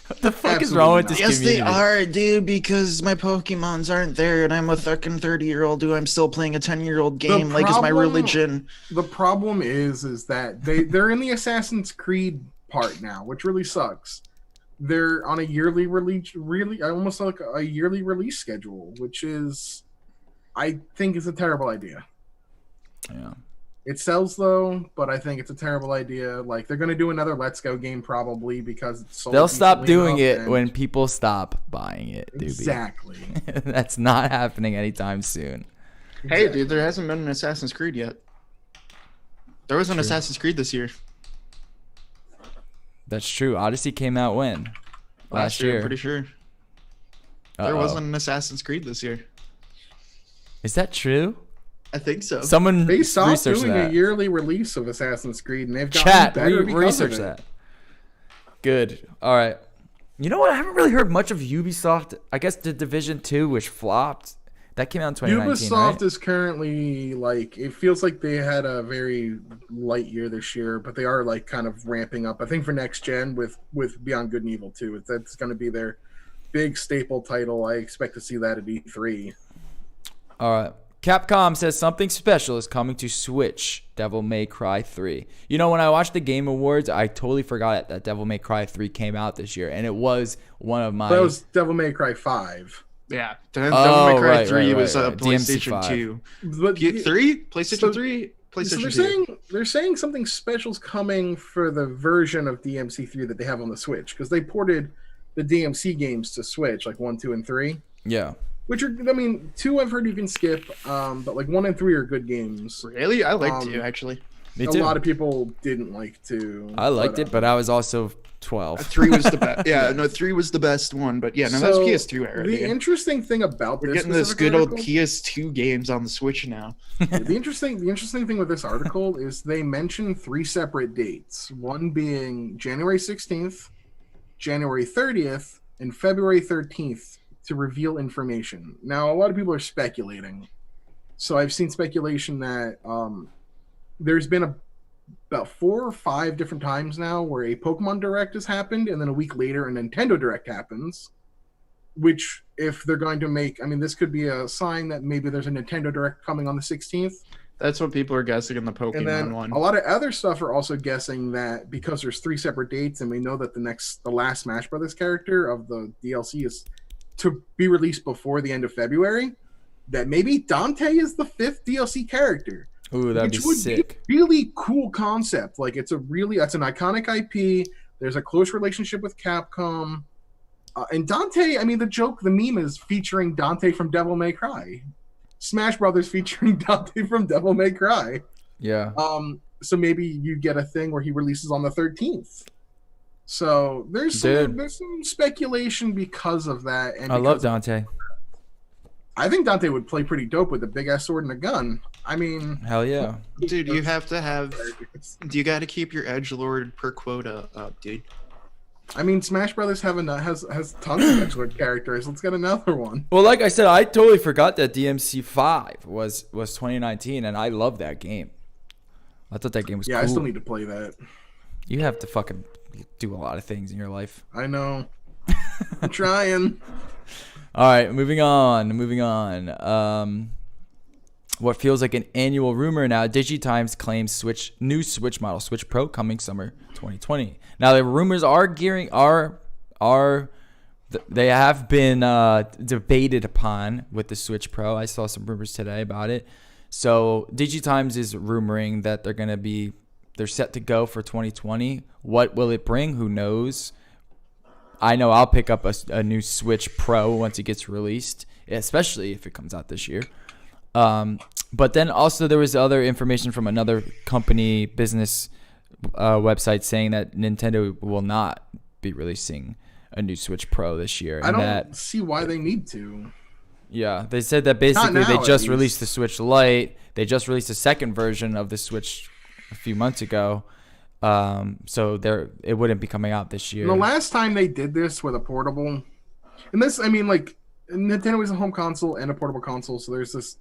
What the fuck is wrong with this community? Yes, they are, dude, because my Pokemons aren't there and I'm a fucking 30-year-old dude. I'm still playing a 10-year-old game like it's my religion. The problem is that they're in the Assassin's Creed part now, which really sucks. They're on a yearly release, really almost like a yearly release schedule, which is, I think, is a terrible idea. Yeah. It sells though, but I think it's a terrible idea. Like they're gonna do another Let's Go game probably because it's sold. They'll stop doing it and... when people stop buying it. Doobie. Exactly. That's not happening anytime soon. Hey, dude, there hasn't been an Assassin's Creed yet. There was an Assassin's Creed this year. That's true. Odyssey came out when? Last year. I'm pretty sure. There wasn't an Assassin's Creed this year. Is that true? I think so. Someone They stopped research doing that. a yearly release of Assassin's Creed, and they've gotten Chat, better because research of it. that. Good. All right. You know what? I haven't really heard much of Ubisoft. I guess the Division 2, which flopped, that came out in 2019, Ubisoft right? is currently like, it feels like they had a very light year this year, but they are like kind of ramping up. I think for next gen with Beyond Good and Evil 2, that's going to be their big staple title. I expect to see that at E3. All right. Capcom says something special is coming to Switch, Devil May Cry 3. You know, when I watched the Game Awards, I totally forgot that Devil May Cry 3 came out this year, and it was one of my... That was Devil May Cry 5. Yeah. Devil May Cry 3 was right. PlayStation DMC5. 2. But 3? PlayStation so- 3? PlayStation So 2. they're saying something special's coming for the version of DMC3 that they have on the Switch, because they ported the DMC games to Switch, like 1, 2, and 3. Yeah. Which are, I mean, 2 I've heard you can skip, but like 1 and 3 are good games. Really? I liked 2, actually. Me A too. lot of people didn't like 2. I liked it, but I was also 12. 3 was the best. Yeah, no, 3 was the best one. But yeah, no, that's PS2 era. The dude. interesting thing about We're this getting this specific good old article- PS2 games on the Switch now. The interesting thing with this article is they mention 3 separate dates. One being January 16th, January 30th, and February 13th to reveal information. Now, a lot of people are speculating. So I've seen speculation that there's been about 4 or 5 different times now where a Pokemon Direct has happened, and then a week later a Nintendo Direct happens. Which, if they're going to make, I mean, this could be a sign that maybe there's a Nintendo Direct coming on the 16th. That's what people are guessing in the Pokemon And then one. a lot of other stuff are also guessing that because there's 3 separate dates, and we know that the last Smash Brothers character of the DLC is to be released before the end of February, that maybe Dante is the 5th DLC character. Ooh, that'd be Which would sick. be a really cool concept. Like that's an iconic IP. There's a close relationship with Capcom. And Dante, I mean, the meme is featuring Dante from Devil May Cry. Smash Brothers featuring Dante from Devil May Cry. Yeah. So maybe you get a thing where he releases on the 13th. So there's some speculation because of that. And Oh, I love because- Dante. I think Dante would play pretty dope with a big ass sword and a gun. I mean, Hell yeah. Dude, you have to have... You got to keep your edgelord per quota up, dude. I mean, Smash Brothers has tons of Edgelord characters. Let's get another one. Well, like I said, I totally forgot that DMC5 was 2019, and I love that game. I thought that game was Yeah, cool. I still need to play that. You have to fucking do a lot of things in your life. I know. I'm trying. All right, moving on. What feels like an annual rumor now, DigiTimes claims new Switch model, Switch Pro, coming summer 2020. Now the rumors they have been debated upon with the Switch Pro. I saw some rumors today about it. So DigiTimes is rumoring that they're set to go for 2020. What will it bring? Who knows? I know I'll pick up a new Switch Pro once it gets released, especially if it comes out this year. But then also there was other information from another company business website saying that Nintendo will not be releasing a new Switch Pro this year. I don't see why they need to. Yeah, they said that basically they now, just at released least. the Switch Lite. They just released a second version of the Switch a few months ago. So it wouldn't be coming out this year. And the last time they did this with a portable, and this, I mean, like, Nintendo is a home console and a portable console, so there's this,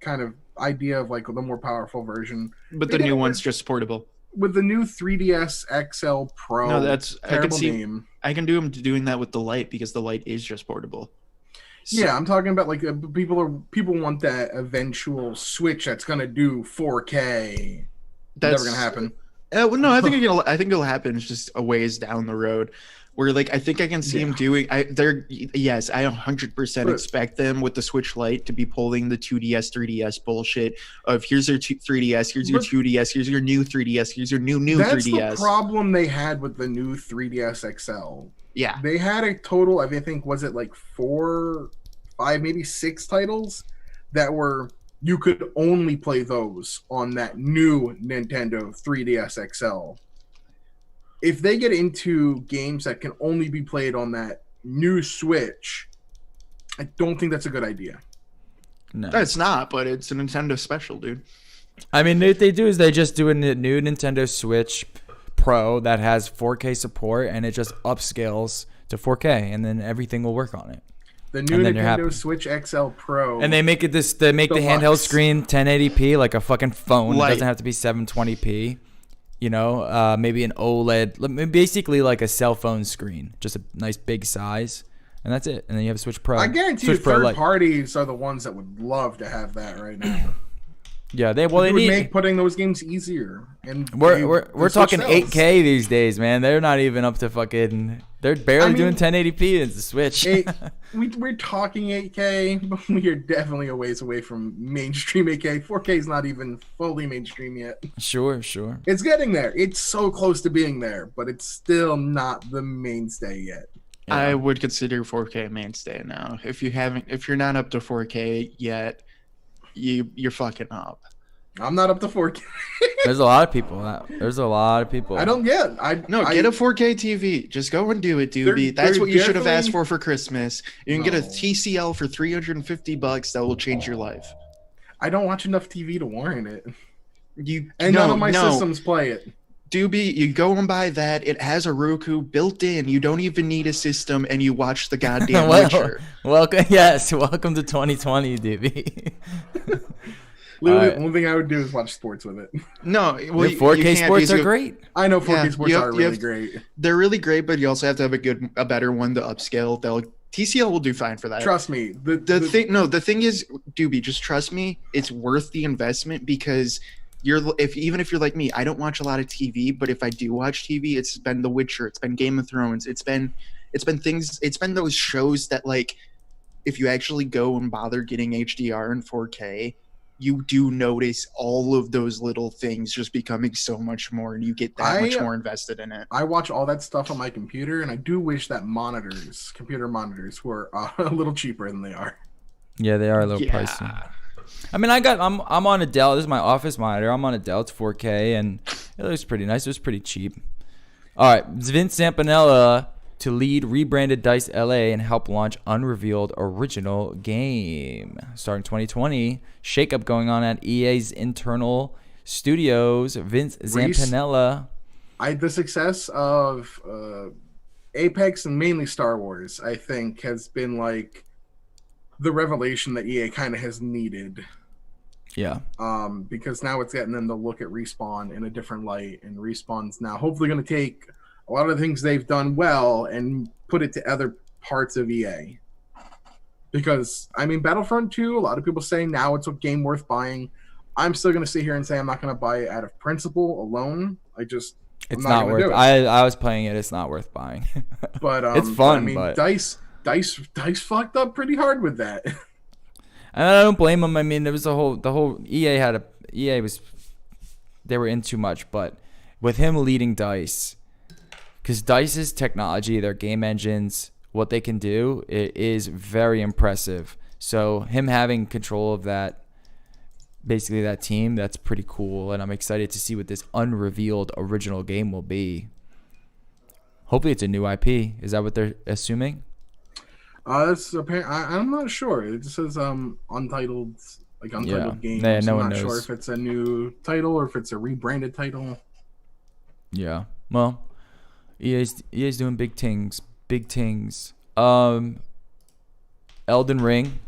kind of idea of like the more powerful version. But the new one's just portable. With the new 3DS XL Pro, No, I can terrible see. name. I can do them doing that with the Lite because the Lite is just portable. So- Yeah, I'm talking about like people want that eventual Switch that's gonna do 4K. That's Never gonna happen. Well, no, I think it'll happen. It's just a ways down the road. Where like I think I can see him doing. Yes, I 100% expect them with the Switch Lite to be pulling the 2DS, 3DS bullshit of here's your 3DS, here's your 2DS, here's your new 3DS, here's your new 3DS. That's the problem they had with the new 3DS XL. Yeah, they had a total of, I think, was it like 4, 5, maybe 6 titles that were, you could only play those on that new Nintendo 3DS XL. If they get into games that can only be played on that new Switch, I don't think that's a good idea. No, it's not, but it's a Nintendo special, dude. I mean, what they do is they just do a new Nintendo Switch Pro that has 4K support, and it just upscales to 4K, and then everything will work on it. The new Nintendo Switch XL Pro, and they make it the handheld screen 1080p like a fucking phone. It doesn't have to be 720p. You know, maybe an OLED, basically like a cell phone screen, just a nice big size, and that's it. And then you have a Switch Pro. I guarantee you, third parties are the ones that would love to have that right now. Yeah, they would make putting those games easier. And we're talking 8K these days, man. They're not even up to fucking. They're barely doing 1080p in the Switch. We're talking 8K, but we are definitely a ways away from mainstream 8K. 4K is not even fully mainstream yet. Sure. It's getting there. It's so close to being there, but it's still not the mainstay yet. Yeah. I would consider 4K a mainstay now. If you're not up to 4K yet, you're fucking up. I'm not up to 4K. There's a lot of people. I don't get. Get a 4K TV. Just go and do it, Doobie. That's what you should have asked for Christmas. You can get a TCL for $350 that will change your life. I don't watch enough TV to warrant it. None of my systems play it. Doobie, you go and buy that. It has a Roku built in. You don't even need a system, and you watch the goddamn Witcher. Welcome to 2020, Doobie. Literally, the only thing I would do is watch sports with it. No, well, 4K sports are great. I know 4K sports are really great. They're really great, but you also have to have a better one to upscale. TCL will do fine for that. Trust me. The thing is, Doobie, just trust me. It's worth the investment because even if you're like me, I don't watch a lot of TV, but if I do watch TV, it's been The Witcher, it's been Game of Thrones, it's been those shows that, like, if you actually go and bother getting HDR and 4K, you do notice all of those little things just becoming so much more, and you get that much more invested in it. I watch all that stuff on my computer, and I do wish that computer monitors were a little cheaper than they are. Yeah, they are a little pricey. I mean, I'm on a Dell. This is my office monitor. I'm on a Dell. It's 4K, and it looks pretty nice. It was pretty cheap. All right, Vince Zampella to lead rebranded DICE LA and help launch unrevealed original game. Starting 2020, shakeup going on at EA's internal studios. Vince Zampella. The success of Apex and mainly Star Wars, I think, has been like the revelation that EA kind of has needed. Yeah. Because now it's getting them to look at Respawn in a different light, and Respawn's now hopefully going to take a lot of the things they've done well and put it to other parts of EA. Because, I mean, Battlefront 2, a lot of people say now it's a game worth buying. I'm still going to sit here and say I'm not going to buy it out of principle alone. It's not worth it. I was playing it. It's not worth buying. But it's fun. I mean, but DICE fucked up pretty hard with that. And I don't blame them. I mean, there was the whole EA they were in too much, but with him leading DICE, because DICE's technology, their game engines, what they can do, it is very impressive. So him having control of that, basically that team, that's pretty cool. And I'm excited to see what this unrevealed original game will be. Hopefully it's a new IP. Is that what they're assuming? That's apparent. I'm not sure. It just says untitled games. Yeah, no I'm one not knows. sure if it's a new title or if it's a rebranded title. Yeah. Well, EA's doing big things. Elden Ring,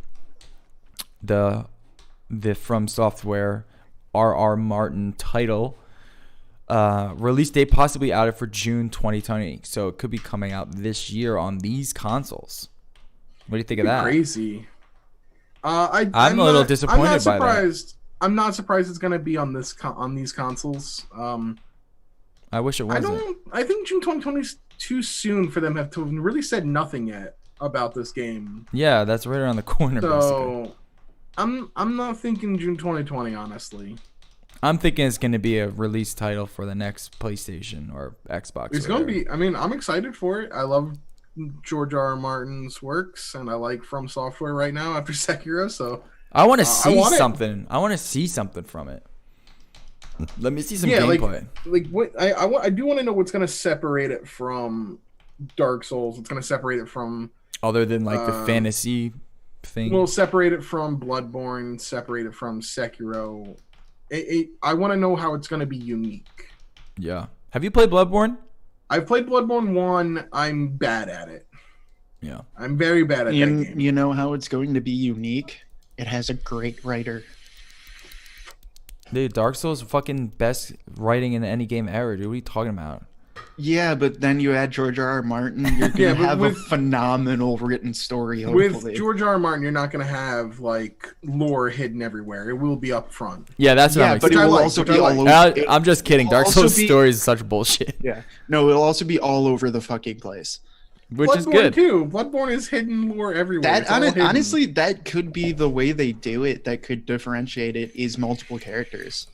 the From Software R.R. Martin title, release date possibly out for June 2020. So it could be coming out this year on these consoles. What do you think of that? Crazy. I'm a little disappointed by that. I'm not surprised it's going to be on these consoles. I wish it wasn't. I think June 2020 is too soon for them to have really said nothing yet about this game. Yeah, that's right around the corner. So I'm not thinking June 2020, honestly. I'm thinking it's going to be a release title for the next PlayStation or Xbox. It's going to be. I mean, I'm excited for it. I love George R. R. Martin's works, and I like From Software right now after Sekiro. So I want to see something. I want to see something from it. Let me see some gameplay. Like what I do want to know what's going to separate it from Dark Souls. What's going to separate it from other than like the fantasy thing. Well, separate it from Bloodborne. Separate it from Sekiro. I want to know how it's going to be unique. Yeah. Have you played Bloodborne? I've played Bloodborne 1. I'm bad at it. Yeah. I'm very bad at that game. You know how it's going to be unique? It has a great writer. Dude, Dark Souls is fucking best writing in any game ever, dude. What are you talking about? Yeah, but then you add George R. R. Martin, you're going to have a phenomenal written story, hopefully. With George R. R. Martin, you're not going to have, like, lore hidden everywhere. It will be up front. Yeah, that's what I'm but it will also be all over. I'm just kidding. Dark Souls story is such bullshit. Yeah. No, it'll also be all over the fucking place. Which is good. Too. Bloodborne is hidden lore everywhere. Honestly, that could be the way they do it. That could differentiate it is multiple characters.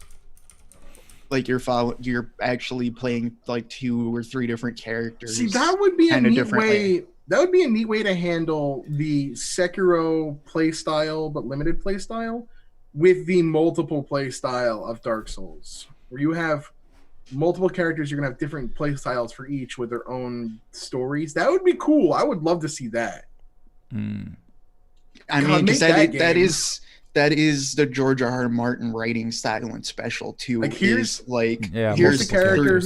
Like you're actually playing like 2 or 3 different characters. See, that would be a neat way. That would be a neat way to handle the Sekiro playstyle, but limited playstyle, with the multiple playstyle of Dark Souls, where you have multiple characters. You're gonna have different playstyles for each with their own stories. That would be cool. I would love to see that. I mean, because that is the George R. R. Martin writing style and special too. Like here's the character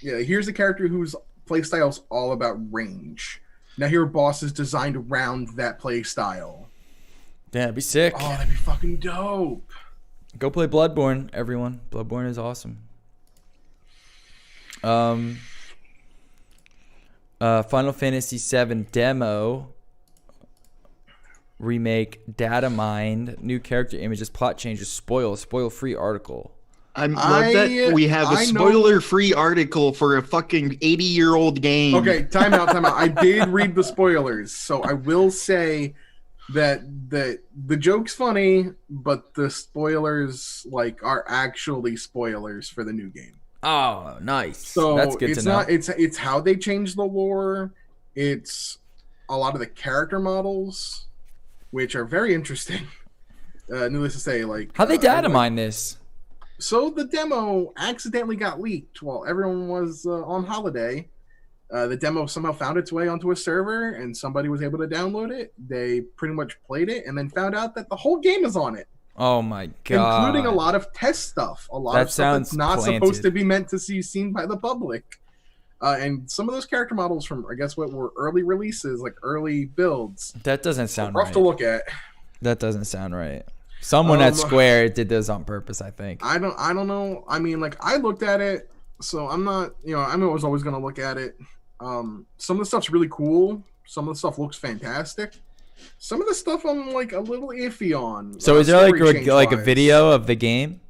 here's the character whose playstyle's all about range. Now here are bosses designed around that playstyle. Yeah, that'd be sick. Oh, that'd be fucking dope. Go play Bloodborne, everyone. Bloodborne is awesome. Final Fantasy VII demo remake, data mined, new character images, plot changes, spoil free article. I love that we have a spoiler-free article for a fucking 80-year-old game. Okay, time out. I did read the spoilers, so I will say that the joke's funny, but the spoilers are actually spoilers for the new game. Oh, nice. So that's good to know. It's how they changed the lore. It's a lot of the character models, which are very interesting. Needless to say, how they data mine this? So the demo accidentally got leaked while everyone was on holiday. The demo somehow found its way onto a server, and somebody was able to download it. They pretty much played it, and then found out that the whole game is on it. Oh my god! Including a lot of test stuff, a lot of stuff that's not supposed to be meant to be seen by the public. And some of those character models from, I guess, what were early releases, like early builds. That doesn't sound rough right. to look at. That doesn't sound right. Someone at Square did this on purpose, I think. I don't know. I mean, I looked at it, so I'm not. I was always gonna look at it. Some of the stuff's really cool. Some of the stuff looks fantastic. Some of the stuff I'm a little iffy on. So is there a video of the game?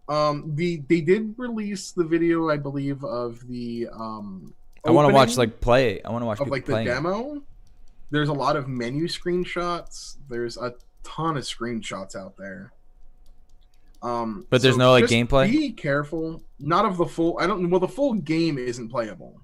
They did release the video, I believe, of the I want to watch play. I want to watch of people the demo. There's a lot of menu screenshots. There's a ton of screenshots out there. But there's no gameplay. Be careful. Not of the full. The full game isn't playable.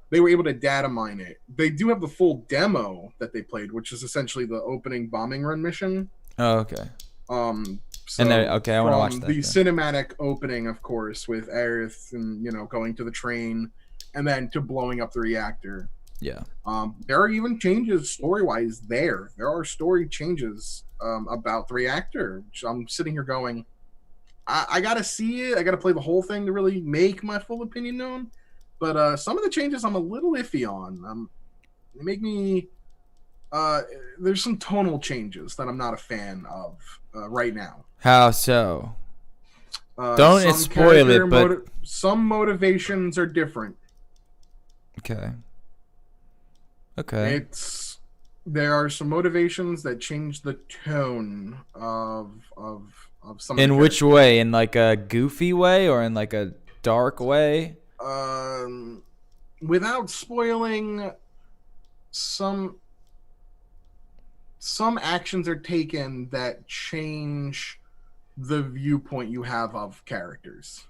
They were able to data mine it. They do have the full demo that they played, which is essentially the opening bombing run mission. Oh, okay. So I want to watch that. The cinematic opening, of course, with Aerith and going to the train, and then to blowing up the reactor. Yeah. There are even changes story-wise there. There are story changes about the reactor. Which I'm sitting here going, I gotta see it. I gotta play the whole thing to really make my full opinion known. But some of the changes I'm a little iffy on. They make me. There's some tonal changes that I'm not a fan of right now. How so? Don't spoil it, but some motivations are different. Okay. There are some motivations that change the tone of some. In which way? In a goofy way, or in a dark way? Without spoiling, some actions are taken that change the viewpoint you have of characters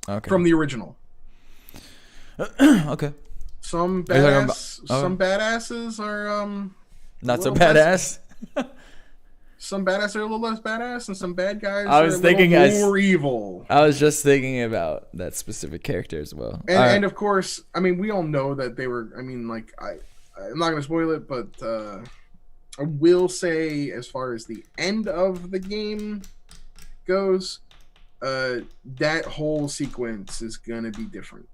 Okay. from the original. Okay. Some Are you talking about- some badasses are Not so little badass. some badasses are a little less badass, and some bad guys I was are a thinking little more evil. I was just thinking about that specific character as well. And, All right. and of course, I mean, we all know that they were. I mean, like I'm not gonna spoil it, but I will say, as far as the end of the game goes, that whole sequence is gonna be different.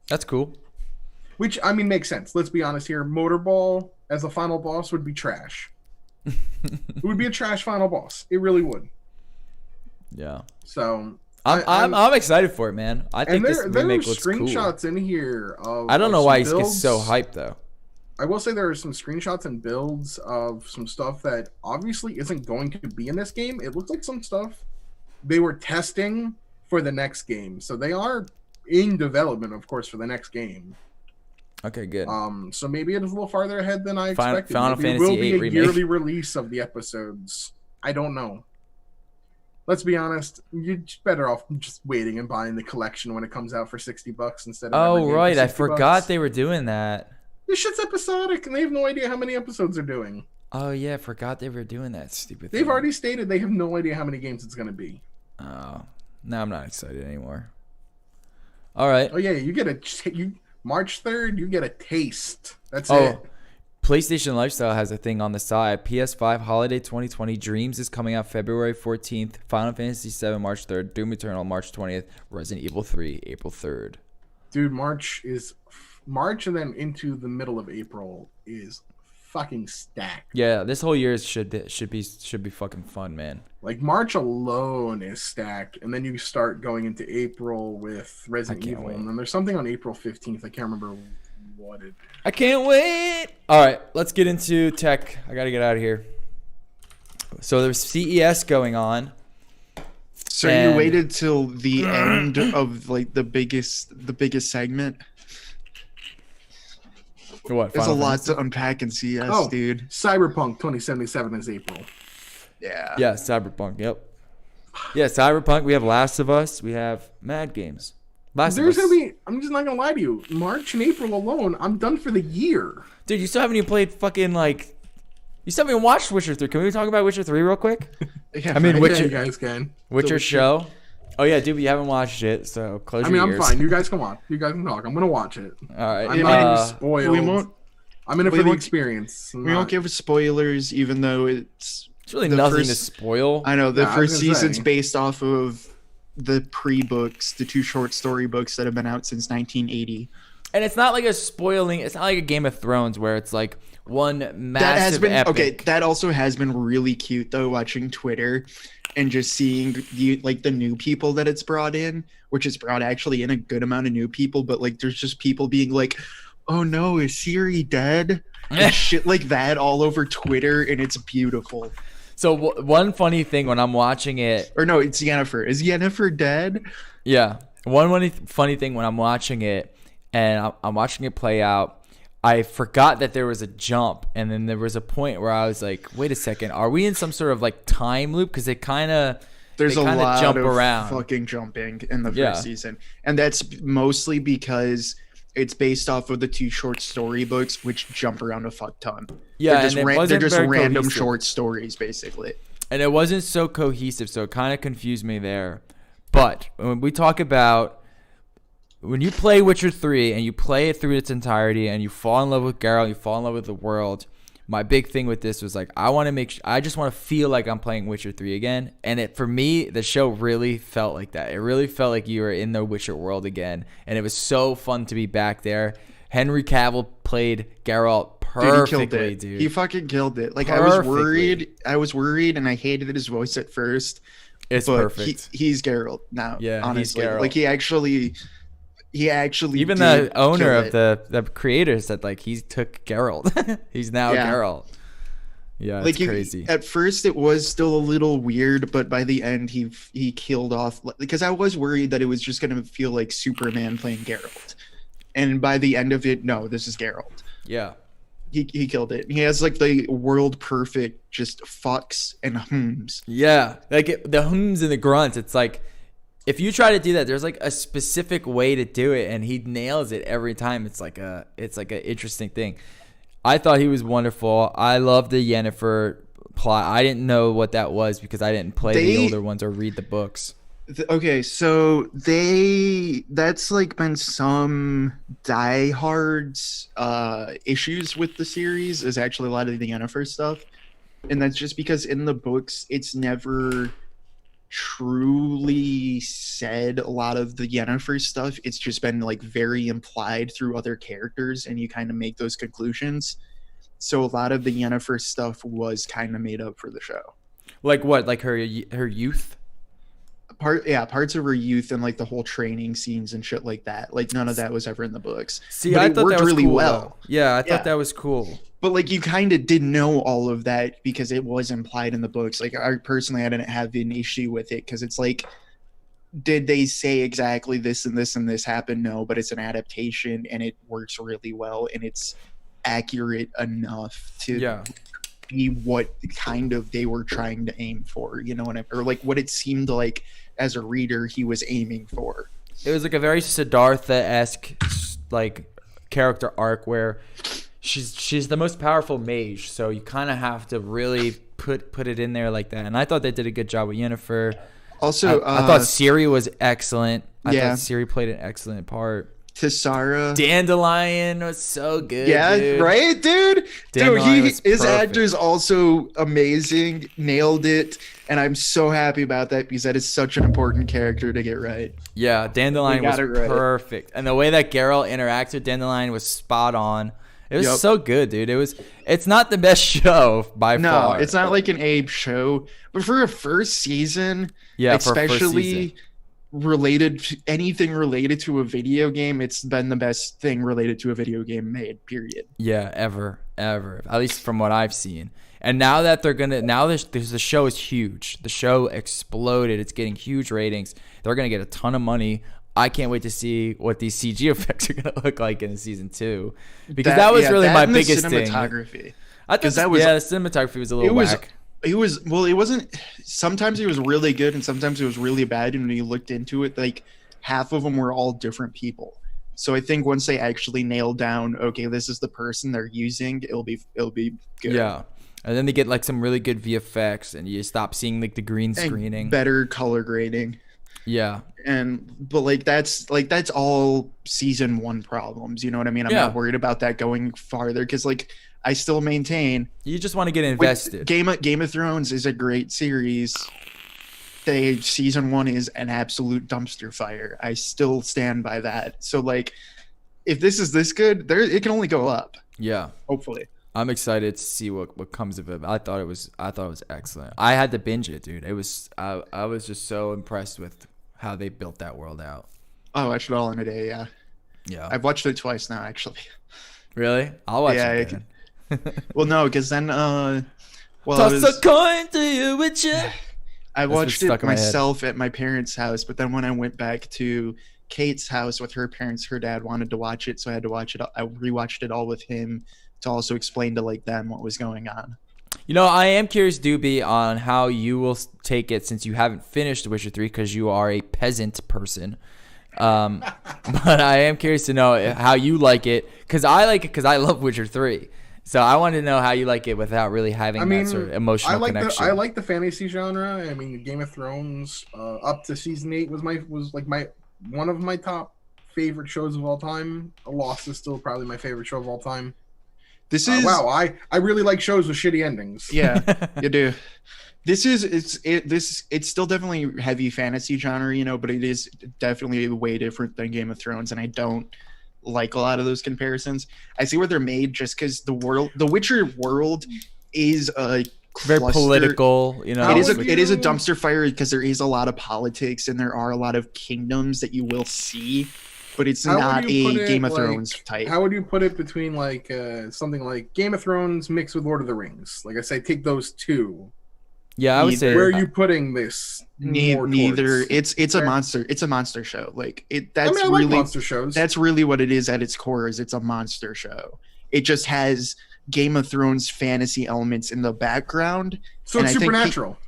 That's cool. Which, I mean, makes sense. Let's be honest here. Motorball as the final boss would be trash. It would be a trash final boss. It really would. Yeah. So I'm excited for it, man. I think this there are remake looks cool. screenshots in here of. I don't know of why some he gets so builds. hyped though. I will say there are some screenshots and builds of some stuff that obviously isn't going to be in this game. It looks like some stuff they were testing for the next game, so they are in development, of course, for the next game. Okay, good. So maybe it is a little farther ahead than I Final- expected. Final Maybe it Fantasy will be VIII a remake. yearly release of the episodes. I don't know. Let's be honest. You're just better off just waiting and buying the collection when it comes out for $60 instead of. every Oh game for right, I $60. forgot they were doing that. This shit's episodic, and they have no idea how many episodes they're doing. Oh yeah, I forgot they were doing that stupid They've thing. already stated they have no idea how many games it's going to be. Oh, now I'm not excited anymore. All right. Oh yeah, you get March 3rd. You get a taste. That's Oh, it. PlayStation Lifestyle has a thing on the side. PS5 Holiday 2020 Dreams is coming out February 14th. Final Fantasy 7 March 3rd. Doom Eternal March 20th. Resident Evil 3 April 3rd. Dude, March, and then into the middle of April is fucking stacked. Yeah, this whole year should be fucking fun, man. Like March alone is stacked, and then you start going into April with Resident can't Evil, wait. and then there's something on April 15th. I can't remember what it is. I can't wait. All right, let's get into tech. I got to get out of here. So there's CES going on. So And- you waited till the end of like the biggest segment. What? There's Final a lot Fantasy? to unpack in CS, Oh. dude. Cyberpunk 2077 is April. Yeah. Yeah, Cyberpunk. Yep. Yeah, Cyberpunk. We have Last of Us. We have Mad Games. Last There's of Us. gonna be. I'm just not gonna lie to you. March and April alone, I'm done for the year. Dude, you still haven't even played fucking like. You still haven't even watched Witcher 3. Can we talk about Witcher 3 real quick? Yeah, I mean, right. Witcher- Yeah, you guys can. Witcher show. Oh yeah, dude, we haven't watched it, so close I your mean, I'm ears. fine. You guys can watch. You guys can talk. I'm gonna watch it. All right. I'm Yeah, not man, even spoiled. we won't. I'm in it we for the won't- experience. We won't give spoilers, even though it's. It's really the nothing to first- spoil. I know the Yeah, I was first gonna season's say. based off of the pre-books, the 2 short story books that have been out since 1980. And it's not like a spoiling. It's not like a Game of Thrones where it's like one massive That has been epic. okay. That also has been really cute though, watching Twitter and just seeing the new people that it's brought in, which has brought actually in a good amount of new people. But like, there's just people being like, "Oh no, is Siri dead?" and shit like that all over Twitter, and it's beautiful. So one funny thing when I'm watching it, Or no, it's Yennefer. Is Yennefer dead? yeah, one funny thing when I'm watching it and I'm watching it play out, I forgot that there was a jump, and then there was a point where I was like, "Wait a second, are we in some sort of like time loop?" Because it kind of There's They a kinda lot jump of around. fucking jumping in the first Yeah. season, and that's mostly because it's based off of the 2 short story books, which jump around a fuck ton. yeah, they're just, and it they're wasn't just very random cohesive. short stories, basically. And it wasn't so cohesive, so it kind of confused me there. But when we talk about when you play Witcher 3 and you play it through its entirety and you fall in love with Geralt, you fall in love with the world, my big thing with this was like I just want to feel like I'm playing Witcher 3 again. And for me, the show really felt like that. It really felt like you were in the Witcher world again, and it was so fun to be back there. Henry Cavill played Geralt perfectly, Dude, he killed it. dude. He fucking killed it. Like Perfectly. I was worried, and I hated his voice at first. It's but perfect. He's Geralt now. Yeah, he's honestly, Geralt. like he actually Even did the owner kill of it. the creator said like he took Geralt. He's now Yeah. Geralt. Yeah, Like it's crazy. at first it was still a little weird, but by the end he killed off, because I was worried that it was just gonna feel like Superman playing Geralt, and by the end of it, no, this is Geralt. Yeah. He killed it. He has like the world perfect just fucks and hums. Yeah, like the hums and the grunts. It's like if you try to do that, there's like a specific way to do it, and he nails it every time. It's like an interesting thing. I thought he was wonderful. I love the Yennefer plot. I didn't know what that was because I didn't play the older ones or read the books. Okay, so that's like been some diehards issues with the series, is actually a lot of the Yennefer stuff. And that's just because in the books it's never truly said. A lot of the Yennefer stuff, it's just been like very implied through other characters, and you kind of make those conclusions. So a lot of the Yennefer stuff was kind of made up for the show. Like what? Like her youth? Parts of her youth and like the whole training scenes and shit like that. Like none of that was ever in the books. See, but I it thought worked that was really cool, well. though. Yeah, I thought that was cool. But like you kind of did know all of that because it was implied in the books. Like I didn't have an issue with it because it's like, did they say exactly this and this and this happened? No, but it's an adaptation and it works really well and it's accurate enough to be what kind of they were trying to aim for. You know what I mean? Or like what it seemed like as a reader he was aiming for. It was like a very Siddhartha-esque like character arc where she's the most powerful mage, so you kind of have to really put it in there like that. And I thought they did a good job with Yennefer. Also, I thought Ciri was excellent. I Yeah. thought Ciri played an excellent part. Tessara. Dandelion was so good. Yeah, dude. right, dude. Dandelion was His perfect. actor's also amazing. Nailed it, and I'm so happy about that because that is such an important character to get right. Yeah, Dandelion We was got it right. perfect, and the way that Geralt interacts with Dandelion was spot on. It was Yep. so good, dude. It's not the best show by No, far. it's not like an Abe show, but for a first season, Yeah, for a first especially season. anything related to a video game, it's been the best thing related to a video game made. Period. Yeah, ever. At least from what I've seen. And now that the show is huge. The show exploded. It's getting huge ratings. They're gonna get a ton of money. I can't wait to see what these CG effects are gonna look like in season 2, because that was really my and the biggest thing. cinematography. I thought that was- the cinematography was a little whack. It wasn't. Sometimes it was really good, and sometimes it was really bad. And when you looked into it, like half of them were all different people. So I think once they actually nailed down, okay, this is the person they're using, it'll be good. Yeah, and then they get like some really good VFX, and you stop seeing like the green And screening. better color grading. Yeah, But that's all season 1 problems. You know what I mean? I'm not worried about that going farther because like I still maintain you just want to get invested. Game of Thrones is a great series. Season 1 is an absolute dumpster fire. I still stand by that. So like, if this is this good, it can only go up. Yeah, Hopefully. I'm excited to see what comes of it. I thought it was excellent. I had to binge it, dude. It was I was just so impressed with how they built that world out. I watched it all in a day. Yeah, Yeah. I've watched it twice now, actually. Really? I'll watch Yeah, it. Then. Well, no, because then Toss a coin to you, Witcher. I what's watched stuck it in my head. myself at my parents' house, but then when I went back to Kate's house with her parents, her dad wanted to watch it, so I had to watch it. I rewatched it all with him to also explain to like them what was going on. You know, I am curious, Doobie, on how you will take it since you haven't finished The Witcher 3 because you are a peasant person. But I am curious to know how you like it because I like it because I love Witcher 3. So I want to know how you like it without really having that sort of emotional connection. I like the fantasy genre. I mean, Game of Thrones up to season 8 was one of my top favorite shows of all time. Lost is still probably my favorite show of all time. This is wow. I really like shows with shitty endings. Yeah, you do. It's still definitely heavy fantasy genre, you know, but it is definitely way different than Game of Thrones, and I don't like a lot of those comparisons. I see where they're made just because the Witcher world is a very cluster. political, you know. It is would it is a you- dumpster fire because there is a lot of politics and there are a lot of kingdoms that you will see. but it's How would not you a put it, Game of like, Thrones type. How would you put it between like something like Game of Thrones mixed with Lord of the Rings? Like I say, take those two. Yeah, I would say. Where are you putting this? Neither. Towards? It's a monster. It's a monster show. Like it. That's I really like monster shows. That's really what it is at its core. Is it's a monster show. It just has Game of Thrones fantasy elements in the background. So and it's I think Supernatural.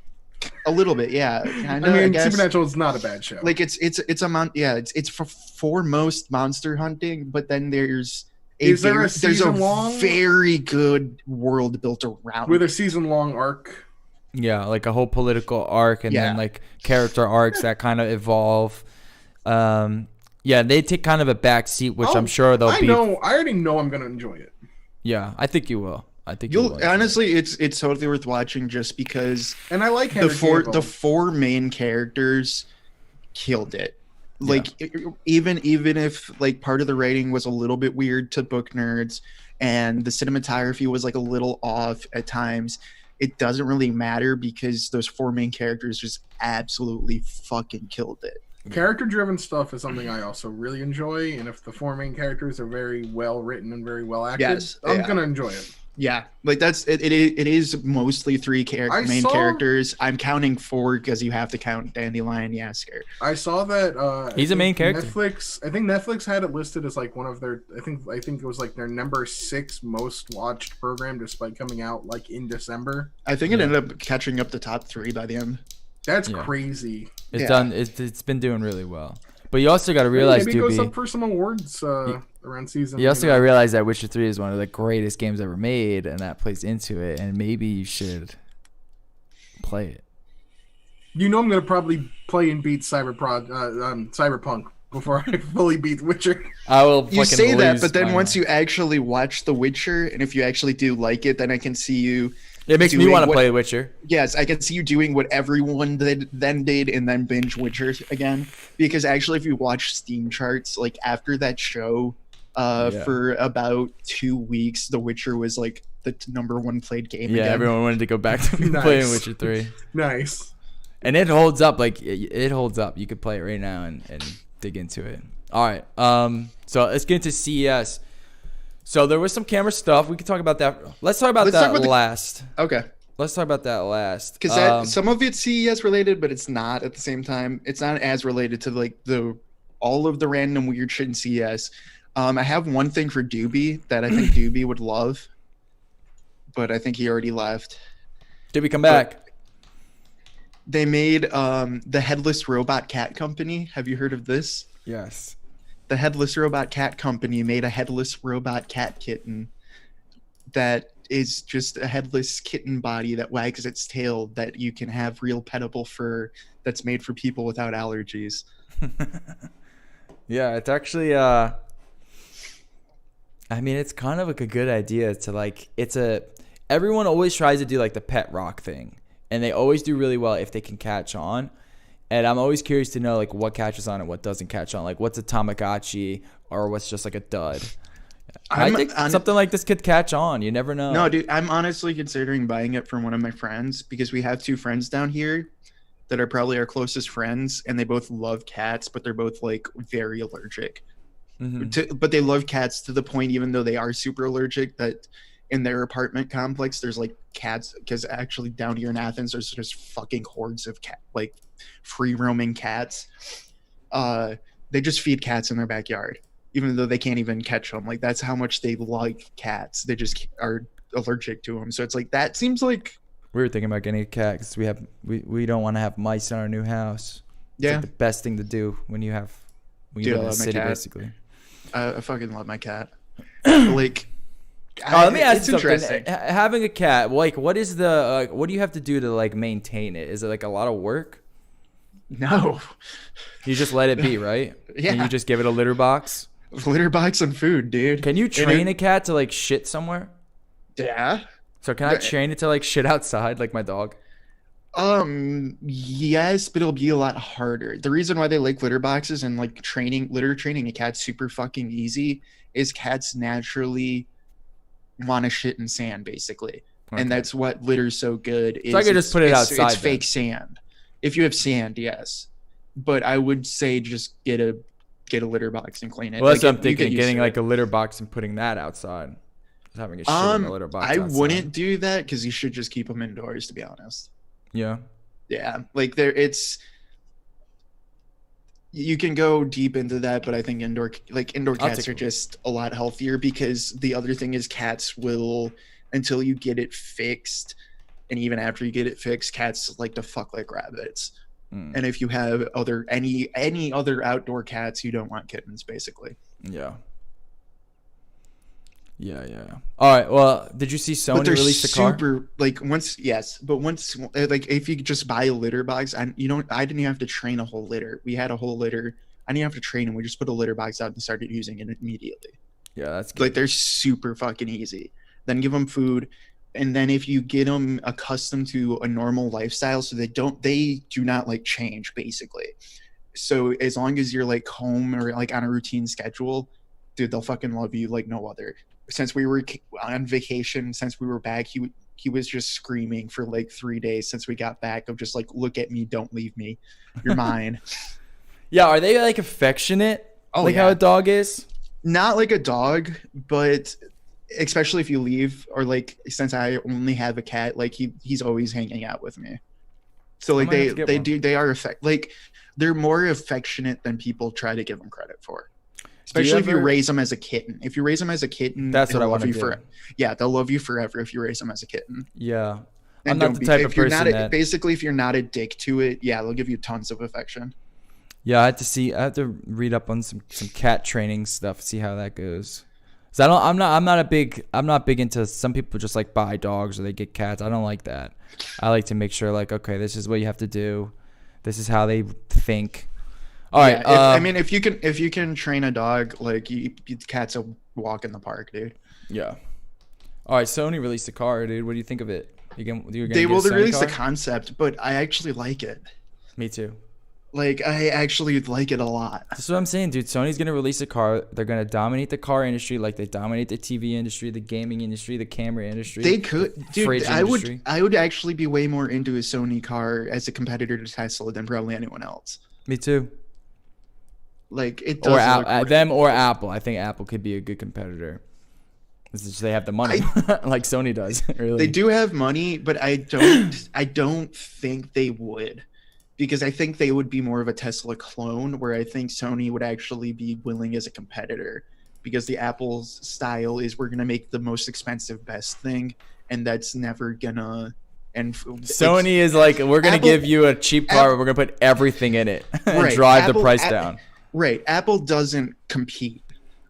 a little bit, yeah. Kinda, I mean, guess. Supernatural is not a bad show. Like it's it's for most monster hunting, but then there's there's a very good world built around with it. a season-long arc. Yeah, like a whole political arc, and then like character arcs that kind of evolve. Yeah, they take kind of a back seat, which I'm sure they'll be. I already know I'm gonna enjoy it. Yeah, I think you will. I think You'll honestly, it's totally worth watching just because. And I like the four main characters killed it. Like even if like part of the writing was a little bit weird to book nerds, and the cinematography was like a little off at times, it doesn't really matter because those four main characters just absolutely fucking killed it. Character-driven stuff is something I also really enjoy, and if the four main characters are very well written and very well acted, I'm gonna enjoy it. Yeah, like that's it. It is mostly three main characters. I'm counting four because you have to count Dandelion Yasker. I saw that he's a main character. I think Netflix had it listed as like one of their. I think it was like their number 6 most watched program, despite coming out like in December. I think it ended up catching up the top 3 by the end. That's crazy. It's done. It's been doing really well. But you also got to realize, maybe it goes up for some awards around season. You also got to realize that Witcher 3 is one of the greatest games ever made, and that plays into it. And maybe you should play it. You know, I'm gonna probably play and beat Cyberpunk before I fully beat Witcher. I will. You say that, but then once you actually watch The Witcher, and if you actually do like it, then I can see you. It makes me want to play Witcher. Yes, I can see you doing what everyone did, and then binge Witcher again. Because actually, if you watch Steam charts, like after that show, for about 2 weeks, The Witcher was like the number 1 played game. Yeah, again. everyone wanted to go back to playing Witcher 3. Nice. And it holds up. Like it holds up. You could play it right now and dig into it. All right. So let's get into CES. So there was some camera stuff. We can talk about that. Let's talk about that last. Okay. Let's talk about that last. Because some of it's CES related, but it's not at the same time. It's not as related to like all of the random weird shit in CES. I have one thing for Doobie that I think Doobie would love, but I think he already left. Did we come back? They made the Headless Robot Cat Company. Have you heard of this? Yes. The Headless Robot Cat Company made a headless robot cat kitten that is just a headless kitten body that wags its tail that you can have real petable fur that's made for people without allergies. Yeah, it's actually I mean, it's kind of like a good idea to like everyone always tries to do like the pet rock thing, and they always do really well if they can catch on. And I'm always curious to know like what catches on and what doesn't catch on. Like what's a Tamagotchi or what's just like a dud. I think something like this could catch on. You never know. No, dude, I'm honestly considering buying it from one of my friends because we have 2 friends down here that are probably our closest friends, and they both love cats, but they're both like very allergic. Mm-hmm. But they love cats to the point, even though they are super allergic, that in their apartment complex there's like cats, because actually down here in Athens there's just fucking hordes of like free roaming cats. They just feed cats in their backyard even though they can't even catch them. Like that's how much they like cats. They just are allergic to them. So it's like that seems like we were thinking about getting a cat because we don't want to have mice in our new house. It's yeah, like the best thing to do when you live in a city, basically. I fucking love my cat. Like, let me ask you something. Interesting. Having a cat, like, what is the what do you have to do to like maintain it? Is it like a lot of work? No, you just let it be, right? Yeah, and you just give it a litter box. Litter box and food, dude. Can you train a cat to like shit somewhere? Yeah. So can I train it to like shit outside like my dog? Yes, but it'll be a lot harder. The reason why they like litter boxes and like litter training a cat super fucking easy is cats naturally want to shit in sand, basically. Okay. And that's what litter's so good. So I could just put it outside. It's fake sand. If you have sand, yes. But I would say just get a get a litter box and clean it. Well, that's Like, what I'm thinking. you get Getting used like to a litter box and putting that outside. Just having a it. shit in a litter box I outside. wouldn't do that because you should just keep them indoors, to be honest. Yeah. Yeah, like it's you can go deep into that, but I think indoor I'll cats take are it. just a lot healthier because the other thing is cats will, until you get it fixed, and even after you get it fixed, cats like to fuck like rabbits. Mm. And if you have any other outdoor cats, you don't want kittens, basically. Yeah. Yeah. All right. Well, did you see But Sony they're release the car? super like once yes, but once like if you just buy a litter box, I didn't even have to train a whole litter. We had a whole litter. I didn't have to train them. We just put a litter box out and started using it immediately. Yeah, that's good. Like they're super fucking easy. Then give them food, and then if you get them accustomed to a normal lifestyle, so they do not like change basically. So as long as you're like home or like on a routine schedule, dude, they'll fucking love you like no other. Since we were on vacation, since we were back, he was just screaming for like 3 days since we got back of just like, look at me, don't leave me, you're mine. Yeah, are they like affectionate? Oh, like yeah. how a dog is? Not like a dog, but especially if you leave, or like since I only have a cat, like he's always hanging out with me. So like might have to get one. they are they're more affectionate than people try to give them credit for. Especially if you ever- raise them as a kitten. If you raise them as a kitten, That's what they'll I love wanna you do. Yeah, they'll love you forever if you raise them as a kitten. Yeah. And I'm not don't the be- type of if you're person not that. basically if you're not a dick to it, yeah, they'll give you tons of affection. Yeah, I had to read up on some cat training stuff, see how that goes. 'Cause I'm not big into, some people just like buy dogs or they get cats. I don't like that. I like to make sure like, okay, this is what you have to do. This is how they think. All right. Yeah, I mean, if you can train a dog, like cats will walk in the park, dude. Yeah. All right, Sony released a car, dude. What do you think of it? They They released the concept, but I actually like it. Me too. Like, I actually like it a lot. That's what I'm saying, dude. Sony's gonna release a car. They're gonna dominate the car industry like they dominate the TV industry, the gaming industry, the camera industry. They could, the fridge dude. I industry. would actually be way more into a Sony car as a competitor to Tesla than probably anyone else. Me too. Like, it Or does look them or Apple. I think Apple could be a good competitor. It's just they have the money, like Sony does. Really. They do have money, but I don't think they would, because I think they would be more of a Tesla clone, where I think Sony would actually be willing as a competitor, because the Apple's style is we're gonna make the most expensive best thing, and that's never gonna. And Sony is like, we're gonna Apple- give you a cheap car, but we're gonna put everything in it and Right, drive the Apple- price A- down. Right, Apple doesn't compete.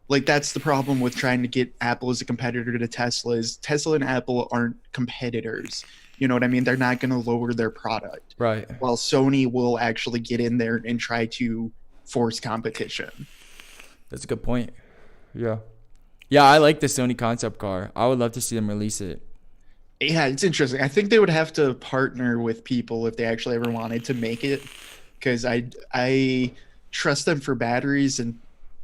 Like, that's the problem with trying to get Apple as a competitor to Tesla, is Tesla and Apple aren't competitors. You know what I mean? They're not going to lower their product. Right. While Sony will actually get in there and try to force competition. That's a good point. Yeah. Yeah, I like the Sony concept car. I would love to see them release it. Yeah, it's interesting. I think they would have to partner with people if they actually ever wanted to make it, because I trust them for batteries and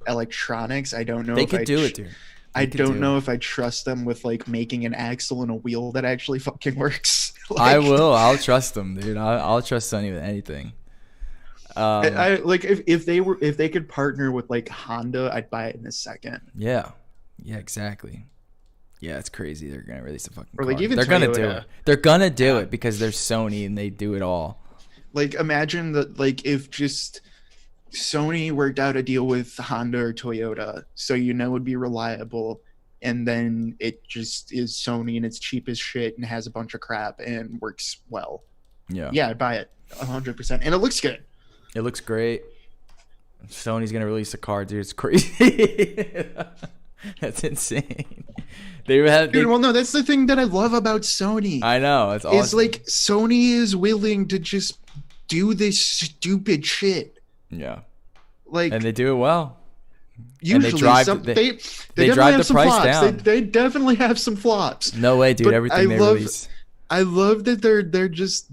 electronics. I don't know They if could do it, dude. I could don't do know if I trust them with like making an axle and a wheel that actually fucking works. I Like, will. I'll trust them, dude. I'll trust Sony with anything. I like if they could partner with like Honda, I'd buy it in a second. Yeah. Yeah, exactly. Yeah, it's crazy. They're gonna release a fucking Or, like, car. even They're gonna do Toyota. it. They're gonna do it because they're Sony and they do it all. Like, imagine that, like, if just Sony worked out a deal with Honda or Toyota, so it would be reliable, and then it just is Sony and it's cheap as shit and has a bunch of crap and works well. Yeah. Yeah, I'd buy it 100%, and it looks good. It looks great. Sony's gonna release a car, dude. It's crazy. That's insane. Dude, well, no, that's the thing that I love about Sony. I know. It's awesome. Is like Sony is willing to just do this stupid shit. Yeah. Like, And they do it well. usually they drive- some, they- they they definitely drive have the some price flops. down. They definitely have some flops. No way, dude. But Everything they release. I love that they're just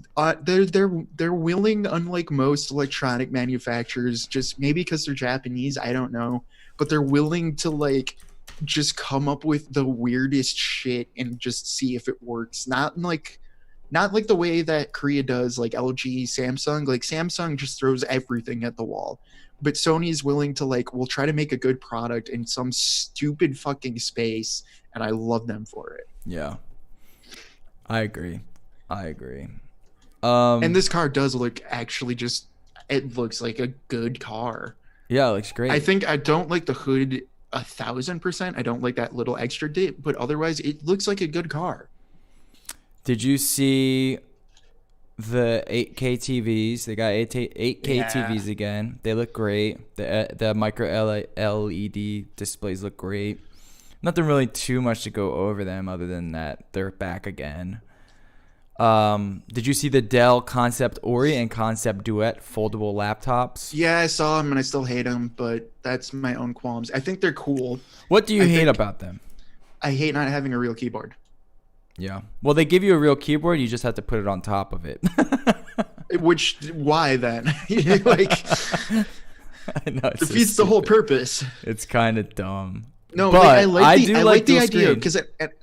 they're willing, unlike most electronic manufacturers, just maybe because they're Japanese, I don't know, but they're willing to like just come up with the weirdest shit and just see if it works. Not not like the way that Korea does, like LG, Samsung. Like Samsung just throws everything at the wall, but Sony's willing to like, we'll try to make a good product in some stupid fucking space, and I love them for it. Yeah, I agree. And this car does look actually just, it looks like a good car. Yeah, it looks great. I don't like the hood 1,000%. I don't like that little extra dip, but otherwise it looks like a good car. Did you see the 8K TVs? They got 8K TVs again. They look great. The micro LED displays look great. Nothing really too much to go over them other than that they're back again. Did you see the Dell Concept Ori and Concept Duet foldable laptops? Yeah, I saw them and I still hate them, but that's my own qualms. I think they're cool. What do you hate about them? I hate not having a real keyboard. Yeah. Well, they give you a real keyboard. You just have to put it on top of it. Why then? Like, I know, it's defeats the whole purpose. It's kind of dumb. No, but like, I like the idea screen. because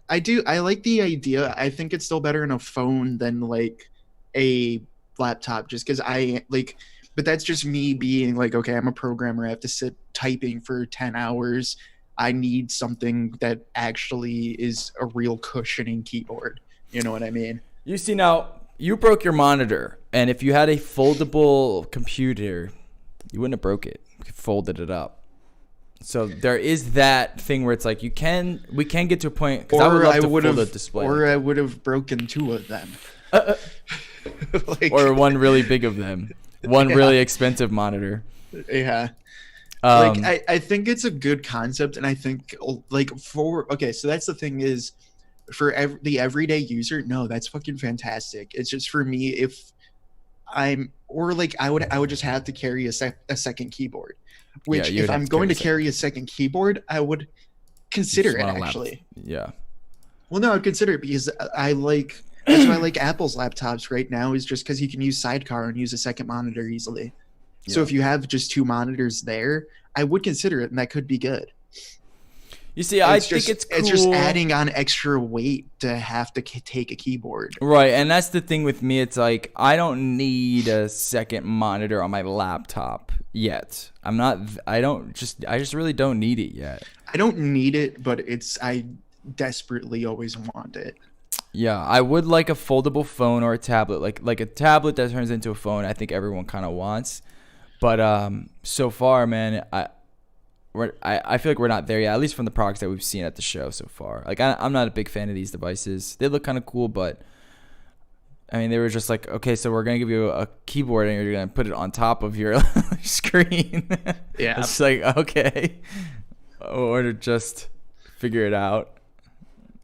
I like the idea. I think it's still better in a phone than like a laptop, just because I like. But that's just me being like, okay, I'm a programmer. I have to sit typing for 10 hours. I need something that actually is a real cushioning keyboard. You know what I mean? You see, now you broke your monitor, and if you had a foldable computer, you wouldn't have broke it. You folded it up. So there is that thing where it's like we can get to a point, because I would love to fold a display, or I would have broken two of them, like, or one really big of them, one really expensive monitor. Yeah. Like I think it's a good concept, and I think like so that's the thing is, for the everyday user, no, that's fucking fantastic. It's just for me, if I would just have to carry a second keyboard, which if I'm going to carry a second keyboard, I would consider it actually. Yeah. Well, no, I'd consider it because that's why I like Apple's laptops right now, is just because you can use Sidecar and use a second monitor easily. So if you have just two monitors there, I would consider it, and that could be good. You see, I think it's cool. It's just adding on extra weight to have to take a keyboard. Right, and that's the thing with me. It's like I don't need a second monitor on my laptop yet. I just really don't need it yet. I don't need it, but I desperately always want it. Yeah, I would like a foldable phone or a tablet, like a tablet that turns into a phone. I think everyone kind of wants. But so far, man, I feel like we're not there yet, at least from the products that we've seen at the show so far. Like, I'm not a big fan of these devices. They look kind of cool, but I mean, they were just like, okay, so we're going to give you a keyboard and you're going to put it on top of your screen. Yeah. It's like, okay. Or to just figure it out.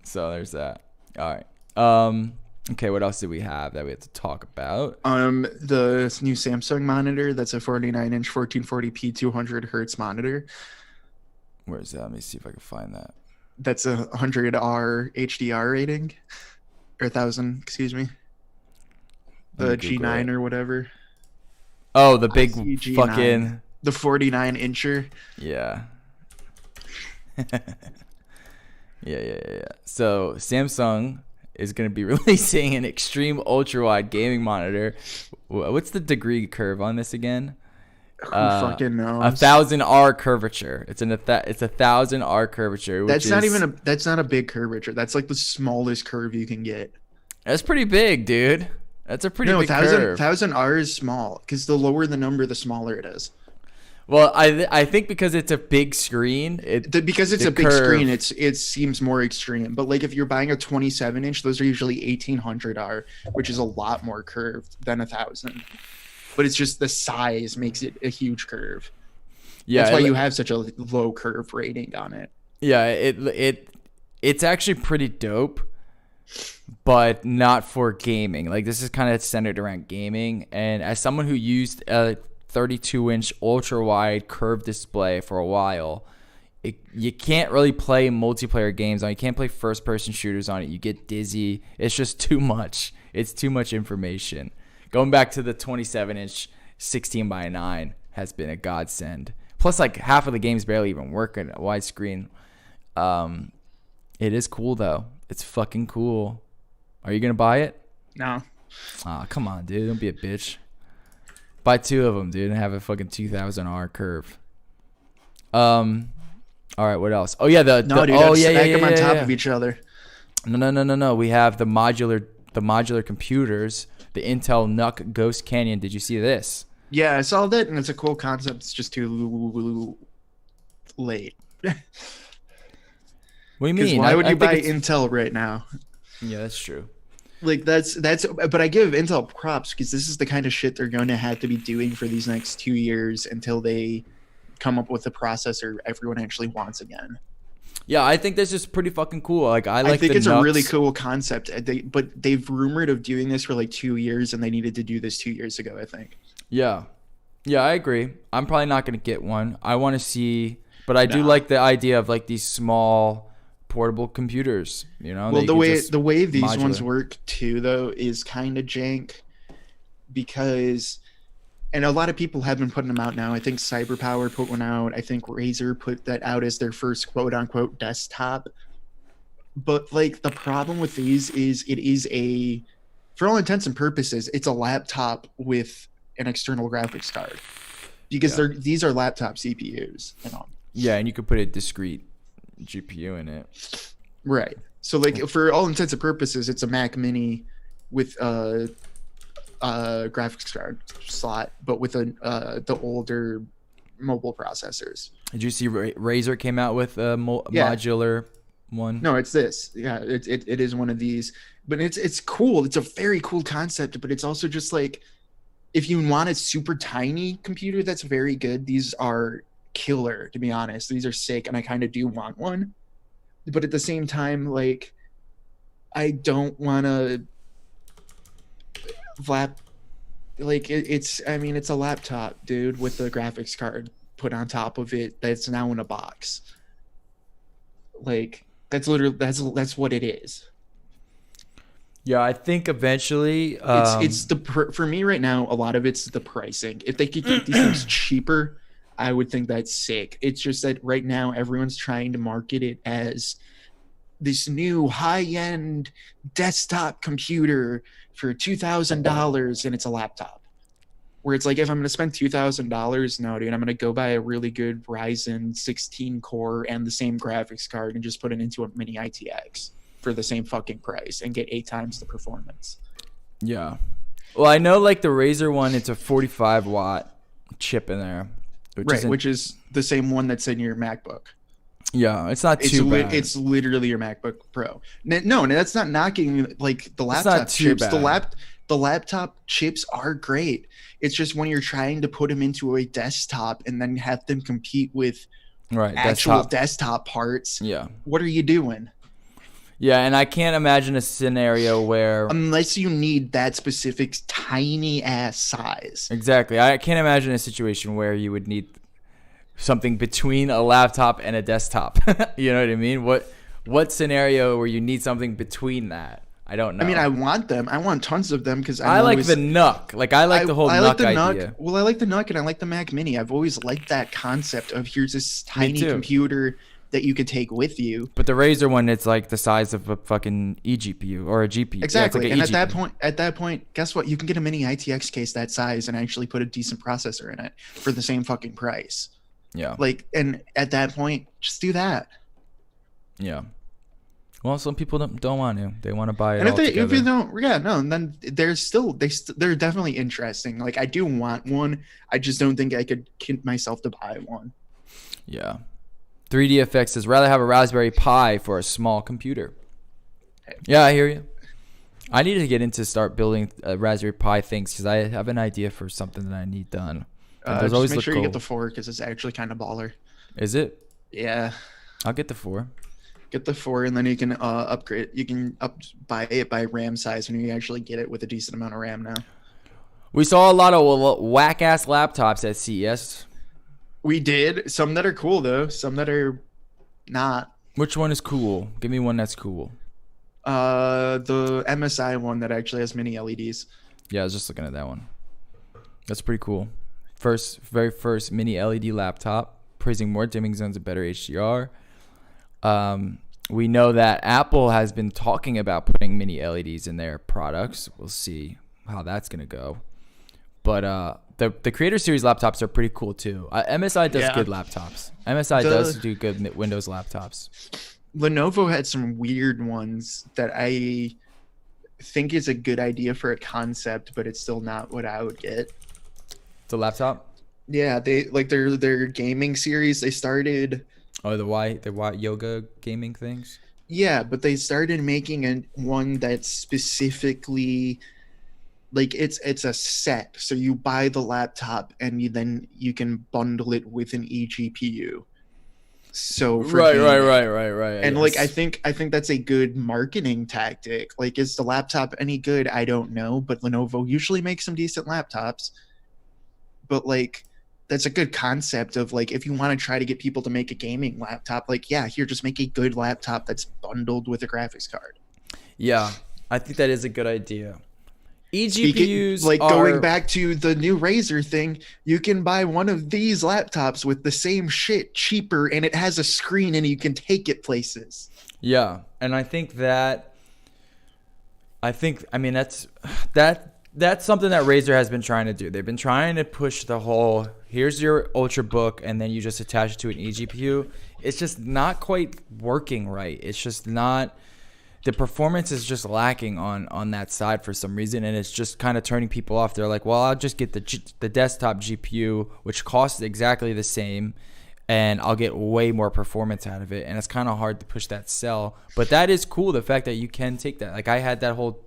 So there's that. All right. Okay, what else did we have that we had to talk about? The new Samsung monitor, that's a 49-inch 1440p 200 hertz monitor. Where is that? Let me see if I can find that. That's a 100R HDR rating, or 1000, excuse me. The G9 or whatever. Oh, the big fucking... The 49-incher. Yeah. Yeah. So Samsung is going to be releasing an extreme ultra wide gaming monitor. What's the degree curve on this again? Who fucking knows? 1000R curvature. It's 1000R curvature. That's not a big curvature. That's like the smallest curve you can get. That's pretty big, dude. That's a pretty big curve. 1000R is small, because the lower the number, the smaller it is. Well, I think because it's a big screen, because it's a big screen, it seems more extreme. But like if you're buying a 27-inch, those are usually 1800R, which is a lot more curved than 1000. But it's just the size makes it a huge curve. Yeah, that's why you have such a low curve rating on it. Yeah, it's actually pretty dope, but not for gaming. Like, this is kind of centered around gaming, and as someone who used a 32-inch ultra-wide curved display for a while, you can't really play multiplayer games on it. You can't play first-person shooters on it. You get dizzy. It's just too much. It's too much information. Going back to the 27-inch 16:9 has been a godsend. Plus, like, half of the games barely even work in a widescreen. It is cool, though. It's fucking cool. Are you going to buy it? No. Ah, come on, dude. Don't be a bitch. Buy 2 of them, dude, and have a fucking 2000R curve. All right, what else? Oh yeah, No, dude. oh Stack yeah, them on top yeah. of each other. No. We have the modular computers, the Intel NUC Ghost Canyon. Did you see this? Yeah, I saw that, and it's a cool concept. It's just too late. What do you Because mean? why would I you think buy it's- Intel right now? Yeah, that's true. Like that's but I give Intel props because this is the kind of shit they're going to have to be doing for these next 2 years until they come up with the processor everyone actually wants again. Yeah, I think this is pretty fucking cool. Like I think the it's a really NUCs. cool concept. But they've rumored of doing this for like 2 years, and they needed to do this 2 years ago, I think. Yeah, I agree. I'm probably not gonna get one. I want to see, but I do Nah. like the idea of like these small portable computers. You know, Well, that you can the way just these ones modular. work too, though, is kind of jank because, and a lot of people have been putting them out now. I think CyberPower put one out. I think Razer put that out as their first quote unquote desktop. But like the problem with these is it is for all intents and purposes, it's a laptop with an external graphics card because Yeah. these are laptop CPUs. You know? Yeah, and you could put a discrete GPU in it. Right. So like for all intents and purposes, it's a Mac Mini with a graphics card slot, but with the older mobile processors. Did you see Razer came out with a Yeah. modular one? No, it's this. Yeah, it is one of these, but it's cool. It's a very cool concept, but it's also just like if you want a super tiny computer that's very good, these are killer, to be honest. These are sick, and I kind of do want one. But at the same time, like I don't want to it's I mean it's a laptop, dude, with the graphics card put on top of it that's now in a box. Like that's literally that's what it is. Yeah, I think eventually. It's for me right now. A lot of it's the pricing. If they could keep these things cheaper, I would think that's sick. It's just that right now everyone's trying to market it as this new high-end desktop computer for $2,000, and it's a laptop. Where it's like, if I'm going to spend $2,000, no, dude, I'm going to go buy a really good Ryzen 16 core and the same graphics card and just put it into a mini ITX for the same fucking price and get 8 times the performance. Yeah. Well, I know like the Razer one, it's a 45-watt chip in there. Which is the same one that's in your MacBook. Yeah, it's not too bad. It's literally your MacBook Pro. No, that's not knocking like the laptop too chips. bad. The laptop chips are great. It's just when you're trying to put them into a desktop and then have them compete with right, actual desktop parts. Yeah. What are you doing? Yeah, and I can't imagine a scenario where Unless you need that specific tiny ass size. exactly. I can't imagine a situation where you would need something between a laptop and a desktop. You know what I mean? What scenario where you need something between that? I don't know. I mean, I want them. I want tons of them because I like the NUC. Like I like the whole I like the NUC idea. Well, I like the NUC and I like the Mac Mini. I've always liked that concept of here's this tiny too. computer that you could take with you. But the Razer one, it's like the size of a fucking eGPU or a GPU. Exactly. Yeah, And it's like at that point, guess what? You can get a mini ITX case that size and actually put a decent processor in it for the same fucking price. yeah. Like, and at that point, just do that. Yeah. Well, some people don't want to. They want to buy it And all if together. you don't, yeah, no, and then they're definitely interesting. Like, I do want one. I just don't think I could kid myself to buy one. Yeah. 3DFX says, rather have a Raspberry Pi for a small computer. Yeah, I hear you. I need to get into start building Raspberry Pi things because I have an idea for something that I need done. And those Just always make look sure cool. you get the 4 because it's actually kind of baller. Is it? Yeah, I'll get the 4. get the 4, and then you can upgrade. You can buy it by RAM size, and you actually get it with a decent amount of RAM now. We saw a lot of whack-ass laptops at CES. We did some that are cool though, some that are not. Which one is cool? Give me one that's cool. The MSI one that actually has mini LEDs. Yeah, I was just looking at that one. That's pretty cool. Very first mini LED laptop, praising more dimming zones and better HDR. We know that Apple has been talking about putting mini LEDs in their products. We'll see how that's gonna go. But the Creator Series laptops are pretty cool too. MSI does good laptops. MSI does do good Windows laptops. Lenovo had some weird ones that I think is a good idea for a concept, but it's still not what I would get. The laptop? Yeah, they like their gaming series. They started. Oh, the Y yoga gaming things. Yeah, but they started making one that's specifically like it's a set. So you buy the laptop and then you can bundle it with an eGPU. So for right. And like I think that's a good marketing tactic. Like, is the laptop any good? I don't know, but Lenovo usually makes some decent laptops. But like, that's a good concept of like, if you want to try to get people to make a gaming laptop, like, yeah, here, just make a good laptop that's bundled with a graphics card. Yeah, I think that is a good idea. eGPUs going back to the new Razer thing, you can buy one of these laptops with the same shit cheaper, and it has a screen and you can take it places. Yeah, and I think that's something that Razer has been trying to do. They've been trying to push the whole, here's your Ultrabook, and then you just attach it to an eGPU. It's just not quite working right. It's just not, the performance is just lacking on that side for some reason, and it's just kind of turning people off. They're like, well, I'll just get the desktop GPU, which costs exactly the same, and I'll get way more performance out of it. And it's kind of hard to push that sell. But that is cool, the fact that you can take that. Like, I had that whole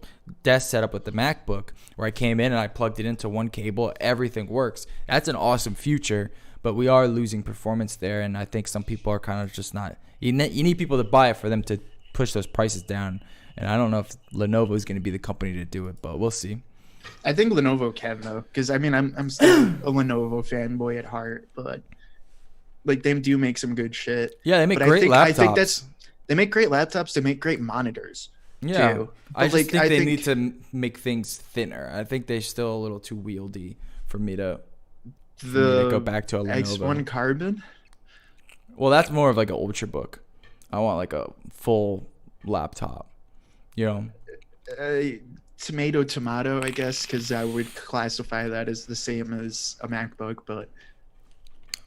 desk setup with the MacBook where I came in and I plugged it into one cable. Everything works. That's an awesome future, but we are losing performance there. And I think some people are kind of just not. You need people to buy it for them to push those prices down. And I don't know if Lenovo is going to be the company to do it, but we'll see. I think Lenovo can, though, because I mean, I'm still a Lenovo fanboy at heart, but like, they do make some good shit. Yeah, they make great laptops. I think they make great laptops. They make great monitors. Yeah, too. I just think they need to make things thinner. I think they're still a little too wieldy for me to go back to a Lenovo. X1 Carbon. Well, that's more of like an Ultrabook. I want like a full laptop. You know. Tomato, I guess, because I would classify that as the same as a MacBook, but.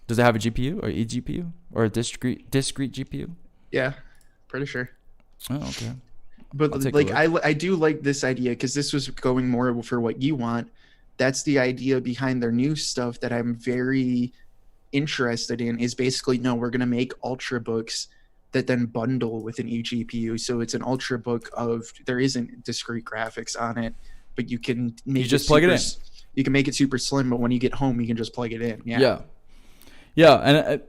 Does it have a GPU or eGPU or a discrete GPU? Yeah, pretty sure. Oh, okay. But like, I do like this idea, because this was going more for what you want. That's the idea behind their new stuff that I'm very interested in, is basically, no, we're going to make Ultrabooks that then bundle with an eGPU. So it's an Ultrabook of, there isn't discrete graphics on it, but you can make plug it in. You can make it super slim, but when you get home, you can just plug it in. Yeah. Yeah, and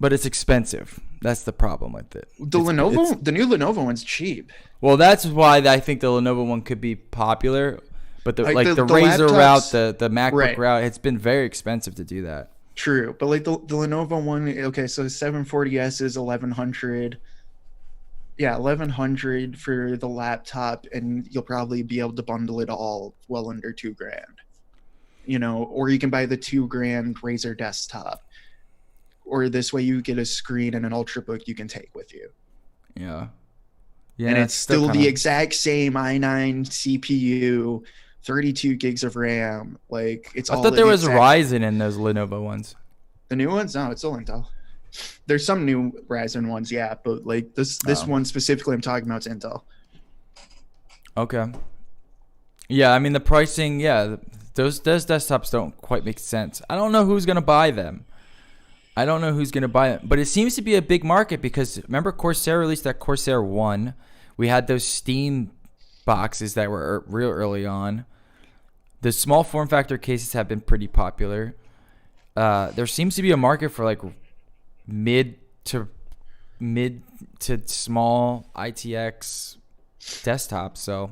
but it's expensive. That's the problem with it. The new Lenovo one's cheap. Well, that's why I think the Lenovo one could be popular. But the Razer route, the MacBook route, it's been very expensive to do that. True, but like the Lenovo one, okay, so 740S is 1100. Yeah, 1100 for the laptop, and you'll probably be able to bundle it all well under $2,000. You know, or you can buy the $2,000 Razer desktop, or this way you get a screen and an Ultrabook you can take with you. Yeah, and it's still the exact same i9 CPU, 32 gigs of RAM. Like, it's all. I thought there was Ryzen in those Lenovo ones. The new ones? No, it's still Intel. There's some new Ryzen ones, yeah, but like this one specifically I'm talking about is Intel. Okay. Yeah, I mean the pricing, yeah. Those desktops don't quite make sense. I don't know who's going to buy them. But it seems to be a big market, because remember Corsair released that Corsair 1. We had those Steam boxes that were real early on. The small form factor cases have been pretty popular. There seems to be a market for like mid to small ITX desktops. So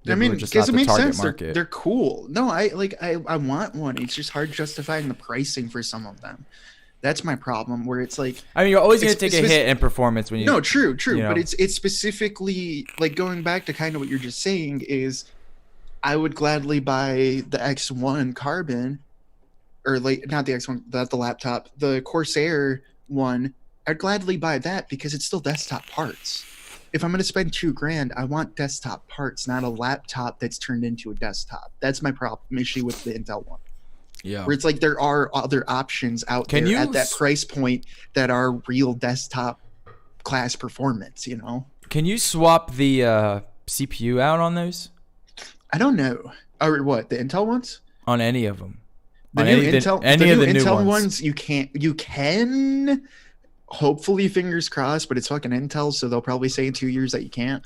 I mean, because it makes sense. They're cool. No, I want one. It's just hard justifying the pricing for some of them. That's my problem. Where it's like, I mean, you're always going to take a hit in performance when you. No, true. You know. But it's specifically like, going back to kind of what you're just saying is, I would gladly buy the X1 Carbon, or like not the X1, the laptop, the Corsair one I'd gladly buy that because it's still desktop parts. If I'm going to spend $2,000, I want desktop parts, not a laptop that's turned into a desktop. That's my issue with the Intel one. Yeah. Where it's like there are other options out Can there you at that price point that are real desktop class performance, you know? Can you swap the CPU out on those? I don't know. Or what, the Intel ones? On any of them? The On new any Intel, any the of new the new Intel ones? you can, hopefully, fingers crossed, but it's fucking Intel, so they'll probably say in 2 years that you can't.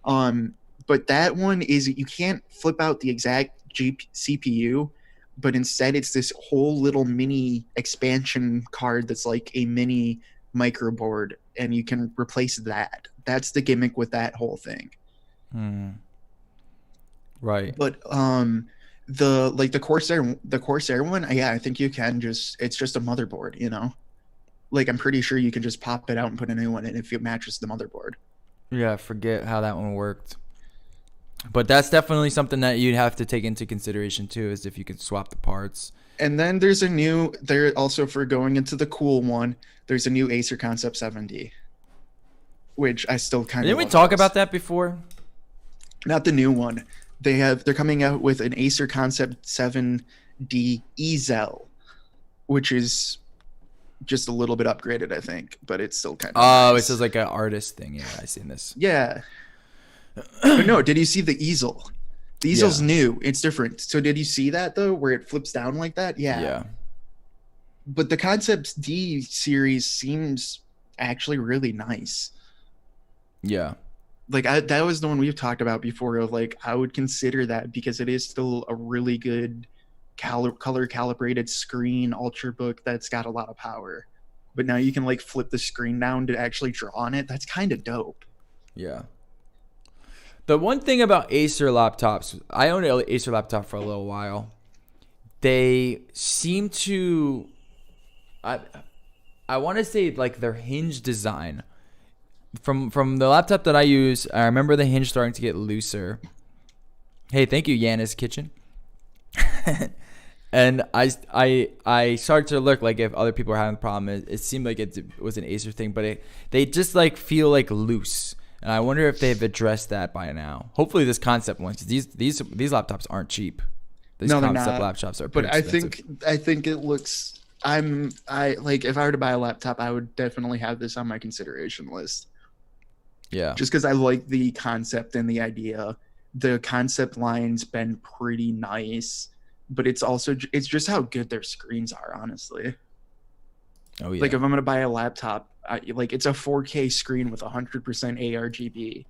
But that one is, you can't flip out the exact CPU, but instead it's this whole little mini expansion card that's like a mini microboard, and you can replace that. That's the gimmick with that whole thing. Right. But the Corsair one, yeah, I think you can it's just a motherboard, you know? Like, I'm pretty sure you can just pop it out and put a new one in if it matches the motherboard. Yeah, I forget how that one worked. But that's definitely something that you'd have to take into consideration too, is if you could swap the parts. And then there also, for going into the cool one, there's a new Acer Concept 7D, which I still kind of Didn't we talk about that before? Not the new one. They're coming out with an Acer Concept 7D Ezel, which is just a little bit upgraded, I think, but it's still kind of nice. It says like an artist thing. Yeah, I seen this. Yeah. But no, did you see the easel? The easel's new. It's different. So did you see that though, where it flips down like that? Yeah. Yeah. But the Concept D series seems actually really nice. Yeah. Like that was the one we've talked about before. Of like, I would consider that because it is still a really good color calibrated screen ultrabook that's got a lot of power. But now you can like flip the screen down to actually draw on it. That's kind of dope. Yeah. The one thing about Acer laptops, I owned an Acer laptop for a little while. They seem to, I want to say like their hinge design. From the laptop that I use, I remember the hinge starting to get looser. Hey, thank you, Yanis Kitchen. And I started to look like if other people are having the problem. It seemed like it was an Acer thing, but they just like feel like loose. And I wonder if they've addressed that by now. Hopefully, this Concept one, because these laptops aren't cheap. These Concept laptops are pretty expensive. I think it looks. I like, if I were to buy a laptop, I would definitely have this on my consideration list. Yeah. Just because I like the concept and the idea. The Concept line's been pretty nice, but it's just how good their screens are, honestly. Oh yeah. Like, if I'm gonna buy a laptop, it's a 4K screen with 100% ARGB,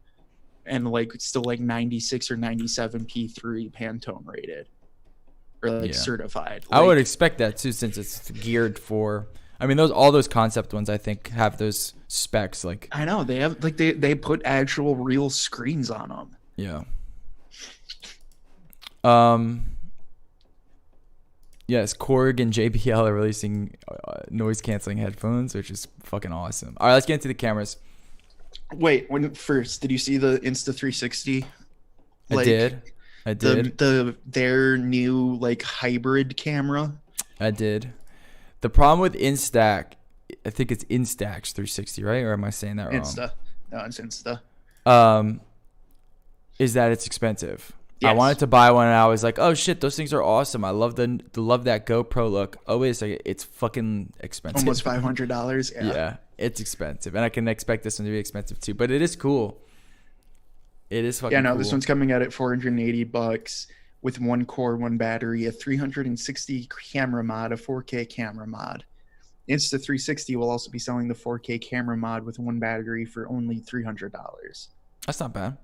and like still like 96 or 97p3 Pantone rated, or like certified. I would expect that too, since it's geared for. I mean, all those Concept ones, I think, have those specs. Like, I know they have, like, they put actual real screens on them. Yeah. Yes, Korg and JBL are releasing noise canceling headphones, which is fucking awesome. All right, let's get into the cameras. Wait, did you see the Insta360? I did. Their new like hybrid camera. I did. The problem with Instax, I think it's Instax 360, right? Or am I saying that wrong? No, it's Insta. Is that it's expensive. Yes. I wanted to buy one and I was like, oh shit, those things are awesome. I love love that GoPro look. Oh wait a second, it's fucking expensive. Almost $500. Yeah, it's expensive, and I can expect this one to be expensive too. But it is cool. It is fucking. Yeah, no, cool. This one's coming out at $480 with 1 core, 1 battery, a 360 camera mod, a 4K camera mod. Insta360 will also be selling the 4K camera mod with 1 battery for only $300. That's not bad.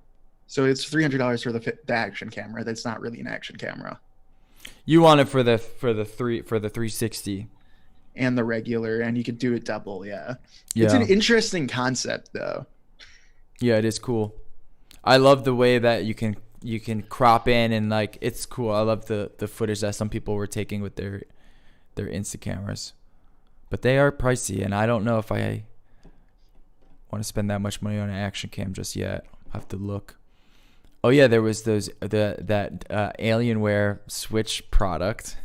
So it's $300 for the action camera. That's not really an action camera. You want it for the 360 and the regular, and you could do it double. Yeah. Yeah. It's an interesting concept, though. Yeah, it is cool. I love the way that you can crop in, and like, it's cool. I love the footage that some people were taking with their Insta cameras, but they are pricey, and I don't know if I want to spend that much money on an action cam just yet. I'll have to look. Oh yeah, there was that Alienware Switch product.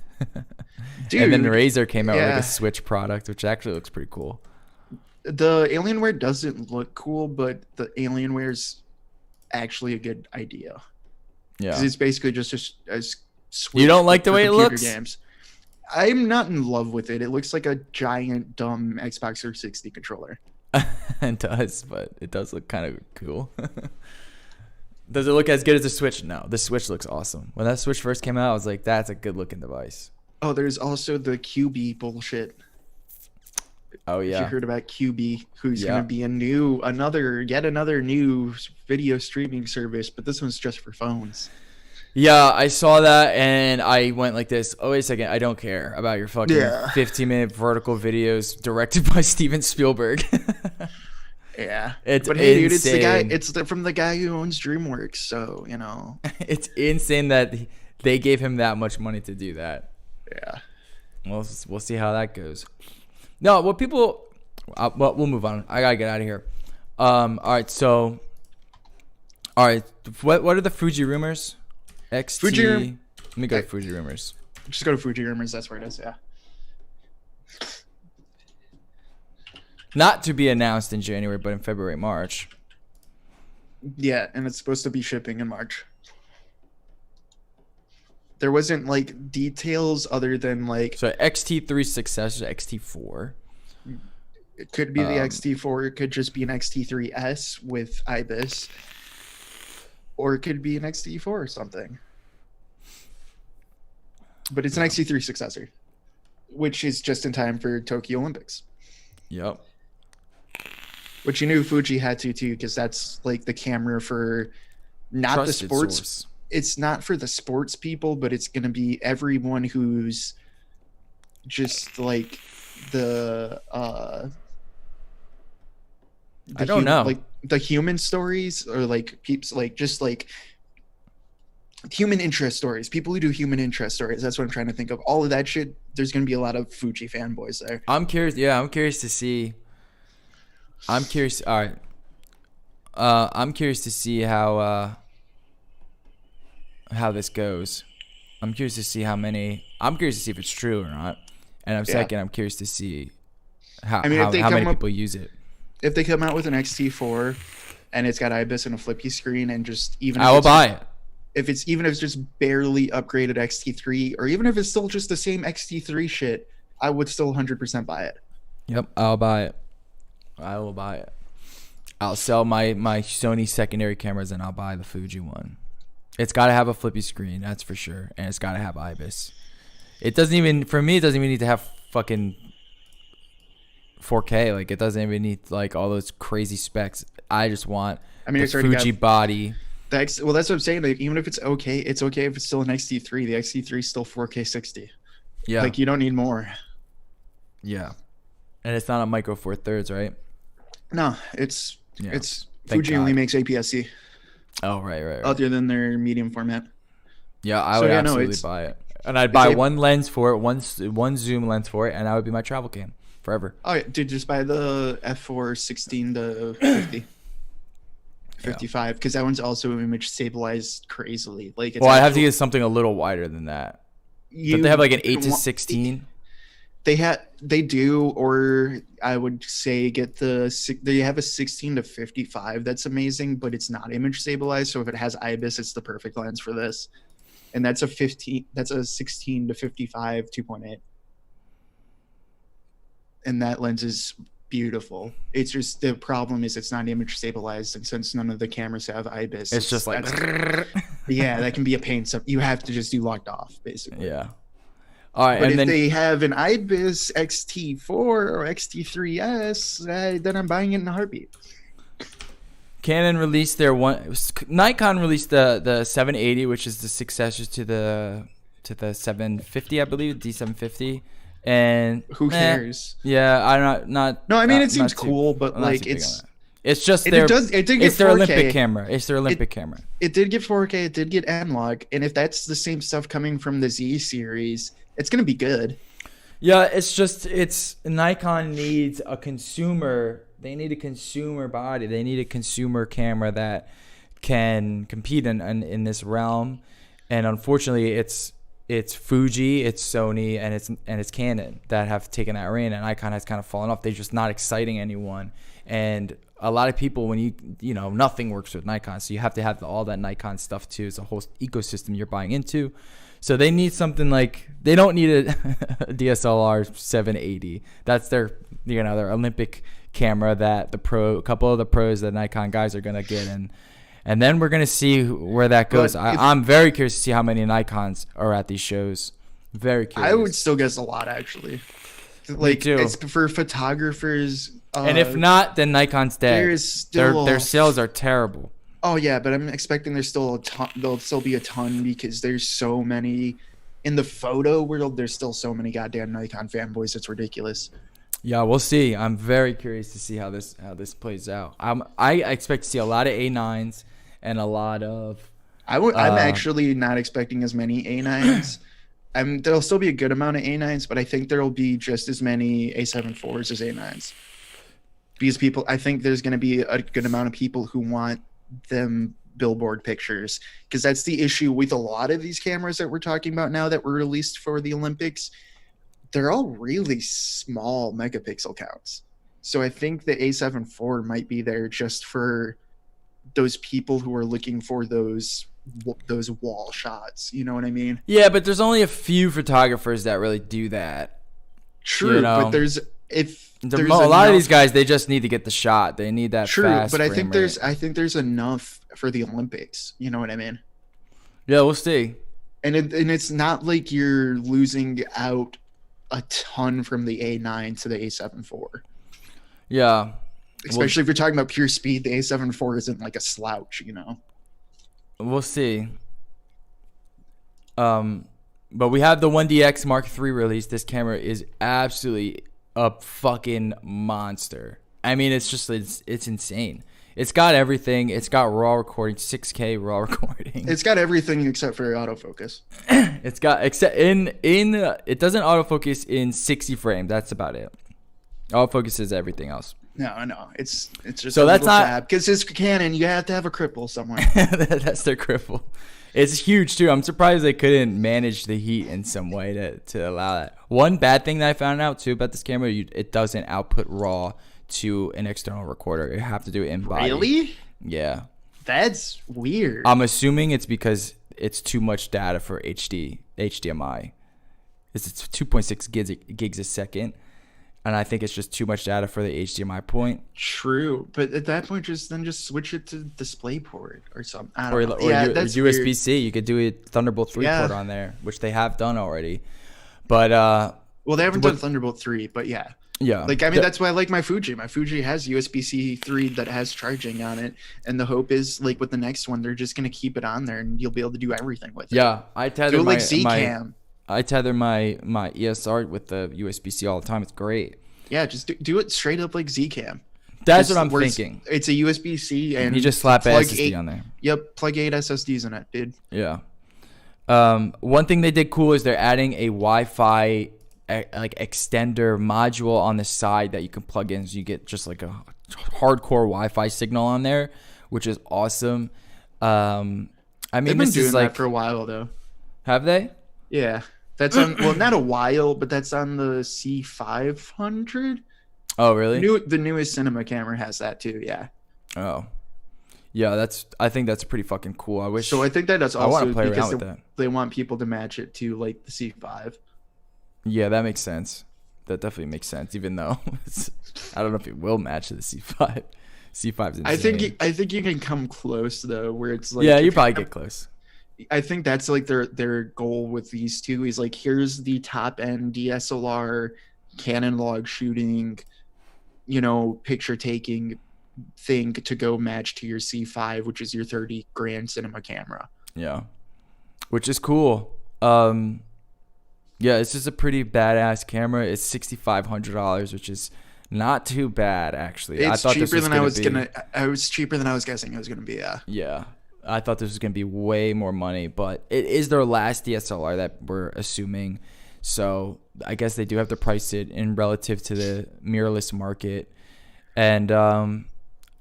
Dude, and then Razer came out with like a Switch product, which actually looks pretty cool. The Alienware doesn't look cool, but the Alienware is actually a good idea. Yeah. 'Cause it's basically just a Switch You don't like the for way it computer looks? Games. I'm not in love with it. It looks like a giant, dumb Xbox 360 controller. It does, but it does look kind of cool. Does it look as good as the Switch? No, the Switch looks awesome. When that Switch first came out, I was like, that's a good looking device. Oh, there's also the QB bullshit. Oh If you yeah. heard about QB, who's Yeah. going to be yet another new video streaming service, but this one's just for phones. Yeah, I saw that and I went like this. Oh, wait a second. I don't care about your fucking Yeah. 15-minute vertical videos directed by Steven Spielberg. Yeah, It's but hey, dude, it's the guy. insane. From the guy who owns DreamWorks, so you know. It's insane that they gave him that much money to do that. Yeah. We'll see how that goes. No, what people. Well, we'll move on. I gotta get out of here. All right. So. All right. What are the Fuji rumors? XT. Fuji Let me go to Fuji rumors. Just go to Fuji Rumors. That's where it is. Yeah. Not to be announced in January, but in February, March. Yeah, and it's supposed to be shipping in March. There wasn't like details other than like So XT3 successor, XT4. it could be the Um, XT4, it could just be an XT3S with IBIS, or it could be an XT4 or something. But it's an XT3 successor, which is just in time for Tokyo Olympics. Yep. Which you knew Fuji had to too, because that's like the camera for not Trusted the sports. source. It's not for the sports people, but it's going to be everyone who's just like the I don't know. like the human stories, or like peeps, like just like human interest stories, people who do human interest stories. That's what I'm trying to think of. All of that shit, there's going to be a lot of Fuji fanboys there. I'm curious. Yeah, I'm curious to see. I'm curious. All right. I'm curious to see how this goes. I'm curious to see how many. I'm curious to see if it's true or not. And I'm Yeah. second. I'm curious to see how I mean, if they how many come up- people use it. If they come out with an XT4 and it's got IBIS and a flippy screen, and just even I if will it's buy it. even if it's just barely upgraded XT3, or even if it's still just the same XT3 shit, I would still 100% buy it. Yep, I'll buy it. I will buy it. I'll sell my Sony secondary cameras and I'll buy the Fuji one. It's got to have a flippy screen, that's for sure, and it's got to have IBIS. It doesn't even, for me, it doesn't even need to have fucking 4K. Like, it doesn't even need like all those crazy specs. I just want I mean, the it's already Fuji got body. well, that's what I'm saying. Like, even if it's okay if it's still an XT3. The XT3 is still 4K 60. Yeah, Like, you don't need more. yeah, and it's not a Micro Four Thirds, right? No, it's Yeah. it's Thank Fuji only God. makes APS-C, Oh, right. other than their medium format. Yeah, I So, would yeah, no, absolutely it's- buy it, and I'd buy like- one lens for it, one zoom lens for it, and that would be my travel cam forever. Oh, yeah, dude, just buy the F4 16 to 50. 55, because that one's also image stabilized crazily. Like, it's Well, I have to actual- get something a little wider than that. you Don't they have like an 8 to wa- 16? They do, or I would say they have a 16 to 55. That's amazing, but it's not image stabilized. So if it has IBIS, it's the perfect lens for this. And that's a 16 to 55 2.8. And that lens is beautiful. It's just the problem is it's not image stabilized, and since none of the cameras have IBIS, It's just like yeah, that can be a pain. So you have to just do locked off, basically. yeah. All right, But and if then they have an IBIS XT4 or XT3S, then I'm buying it in a heartbeat. Canon released their Nikon released the 780, which is the successor to the 750, I believe, D750. And Who cares? Yeah, I'm not. No, I mean, not- it seems not too- cool, but I'm not like too big on it's that. It's just it their did get it's their 4K. Olympic camera. It's their Olympic camera. It did get 4K. It did get analog, and if that's the same stuff coming from the Z series, it's gonna be good. Yeah, it's Nikon needs a consumer. They need a consumer body. They need a consumer camera that can compete in this realm. And unfortunately, it's it's Fuji, it's Sony, and it's Canon that have taken that reign, and Nikon has kind of fallen off. They're just not exciting anyone. And a lot of people, when you know, nothing works with Nikon, so you have to have all that Nikon stuff too. It's a whole ecosystem you're buying into. So they need something like, they don't need a DSLR 780. That's their, you know, their Olympic camera that a couple of the pros that Nikon guys are gonna get, and then we're gonna see where that goes. I'm very curious to see how many Nikons are at these shows. Very curious. I would still guess a lot, actually. Like, it's for photographers. And if not, then Nikon's dead. Their sales are terrible. Oh yeah, but I'm expecting there's still a ton. There'll still be a ton because there's so many in the photo world. There's still so many goddamn Nikon fanboys. It's ridiculous. Yeah, we'll see. I'm very curious to see how this plays out. I expect to see a lot of A9s and a lot of. I'm actually not expecting as many A9s. There'll still be a good amount of A9s, but I think there'll be just as many A7 IVs as A9s. Because I think there's going to be a good amount of people who want them billboard pictures, because that's the issue with a lot of these cameras that we're talking about now that were released for the Olympics. They're all really small megapixel counts. So I think the A7 IV might be there just for those people who are looking for those wall shots. You know what I mean? Yeah, but there's only a few photographers that really do that. True, you know? But a lot of these guys, they just need to get the shot. They need that. True, fast but I think rate. there's enough for the Olympics. You know what I mean? Yeah, we'll see. And it's not like you're losing out a ton from the A9 to the A7 IV. Yeah. Especially if you're talking about pure speed, the A7 IV isn't like a slouch, you know. We'll see. But we have the 1DX Mark III release. This camera is absolutely a fucking monster. I mean, it's insane. It's got everything. It's got raw recording, 6K raw recording. It's got everything except for autofocus. It's got it doesn't autofocus in 60 frames. That's about it. Autofocus is everything else. No, it's just so that's not because it's Canon. You have to have a cripple somewhere. That's their cripple. It's huge too. I'm surprised they couldn't manage the heat in some way to allow that. One bad thing that I found out too about this camera, it doesn't output RAW to an external recorder. You have to do it in body. Really? Yeah. That's weird. I'm assuming it's because it's too much data for HDMI. It's 2.6 gigs a second. And I think it's just too much data for the HDMI point. True, but at that point, just switch it to DisplayPort or something. Or USB-C. Weird. You could do a Thunderbolt 3 port on there, which they have done already. But well, they haven't done Thunderbolt 3, but yeah. Yeah. Like, I mean, that's why I like my Fuji. My Fuji has USB-C 3 that has charging on it, and the hope is, like, with the next one, they're just gonna keep it on there, and you'll be able to do everything with it. Yeah, I tether like Zcam. I tether my ESR with the USB-C all the time. It's great. Yeah, just do it straight up like Zcam. That's what I'm thinking. It's a USB-C and you just slap an SSD on there. Yep, plug 8 SSDs in it, dude. Yeah. One thing they did cool is they're adding a Wi-Fi like extender module on the side that you can plug in, so you get just like a hardcore Wi-Fi signal on there, which is awesome. I mean, they've been doing that for a while though. Have they? Yeah, that's on. Well, not a while, but that's on the C500. Oh, really? The newest cinema camera has that too. Yeah. Oh. Yeah, I think that's pretty fucking cool. I wish. So I think that's also I want to play around with that. They want people to match it to like the C5. Yeah, that makes sense. That definitely makes sense. Even though I don't know if it will match the C5. C5's insane. I think you can come close though, where it's like. Yeah, you probably get close. I think that's like their goal with these two is like, here's the top end DSLR Canon log shooting, picture taking thing to go match to your C5, which is your 30 grand cinema camera. Yeah, which is cool. Yeah, it's just a pretty badass camera. It's $6,500, which is not too bad actually. It's cheaper than I was gonna. I was cheaper than I was guessing it was gonna be. Yeah. I thought this was going to be way more money, but it is their last DSLR that we're assuming. So I guess they do have to price it in relative to the mirrorless market. And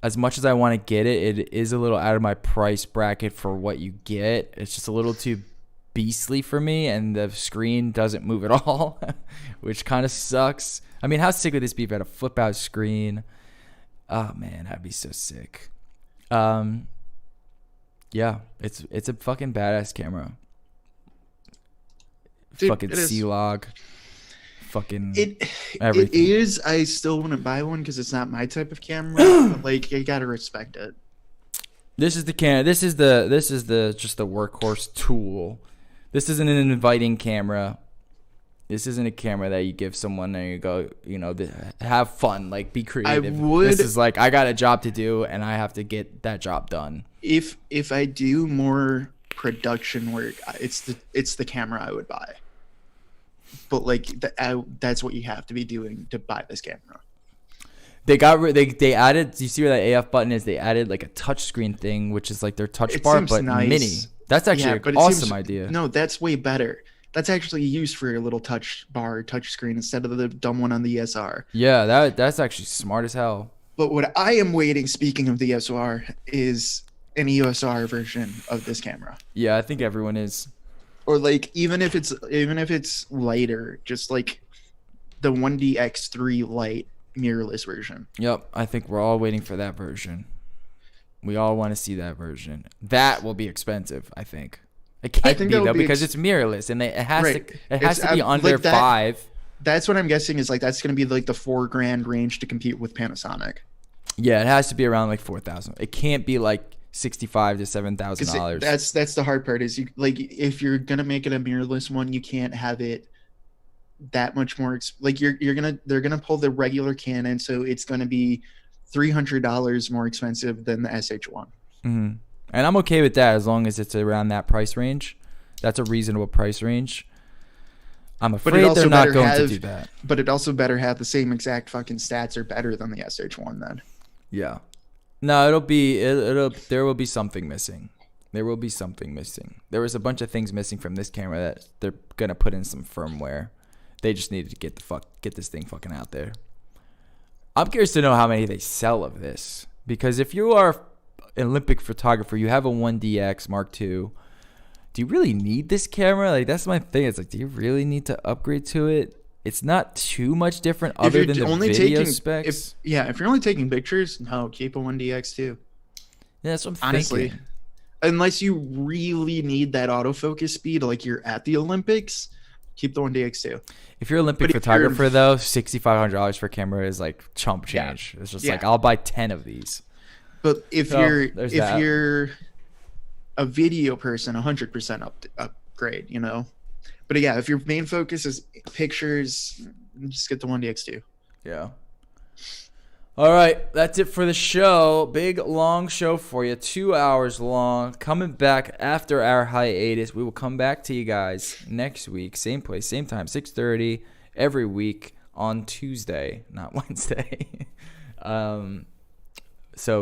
as much as I want to get it, it is a little out of my price bracket for what you get. It's just a little too beastly for me, and the screen doesn't move at all, which kind of sucks. I mean, how sick would this be if I had a flip out screen? Oh man, that'd be so sick. Yeah, it's a fucking badass camera. Dude, fucking it is. C-Log. Fucking It everything. is. I still wouldn't buy one because it's not my type of camera. But like, you gotta respect it. This is the This is the just the workhorse tool. This isn't an inviting camera. This isn't a camera that you give someone and you go, have fun, like be creative. This is like, I got a job to do and I have to get that job done. If I do more production work, it's the camera I would buy. But like that's what you have to be doing to buy this camera. They added. Do you see where that AF button is? They added like a touch screen thing, which is like their touch bar, but nice. mini. That's actually an awesome idea. No, that's way better. That's actually used for a little touch bar, touch screen instead of the dumb one on the ESR. Yeah, that's actually smart as hell. But what I am waiting, speaking of the SR, is an EOSR version of this camera. Yeah, I think everyone is. Or like even if it's lighter, just like the 1DX3 Lite mirrorless version. Yep, I think we're all waiting for that version. We all want to see that version. That will be expensive, I think. It can't be though because it's mirrorless and it has to be under like $5,000. That's what I'm guessing is like that's going to be like the $4,000 range to compete with Panasonic. Yeah, it has to be around like $4,000. It can't be like $65,000 to $7,000. That's the hard part is you like if you're gonna make it a mirrorless one, you can't have it that much more like they're gonna pull the regular Canon, so it's gonna be $300 more expensive than the SH1. Mm-hmm. And I'm okay with that as long as it's around that price range. That's a reasonable price range. I'm afraid they're not going to do that. But it also better have the same exact fucking stats or better than the SH1 then. Yeah. No, there will be something missing. There will be something missing. There was a bunch of things missing from this camera that they're going to put in some firmware. They just needed to get this thing fucking out there. I'm curious to know how many they sell of this, because if you are an Olympic photographer, you have a 1DX Mark II. Do you really need this camera? Like, that's my thing. It's like, do you really need to upgrade to it? It's not too much different other than the video specs. If you're only taking pictures, no, keep a 1DX too. Yeah, that's what I'm thinking. Unless you really need that autofocus speed, like you're at the Olympics, keep the 1DX too. If you're an Olympic photographer, though, $6,500 for a camera is like chump change. It's just like, I'll buy 10 of these. But if you're a video person, 100% upgrade, But yeah, if your main focus is pictures, just get the 1DX2. Yeah. All right, that's it for the show. Big, long show for you, 2 hours long. Coming back after our hiatus. We will come back to you guys next week. Same place, same time, 6:30 every week on Tuesday, not Wednesday. So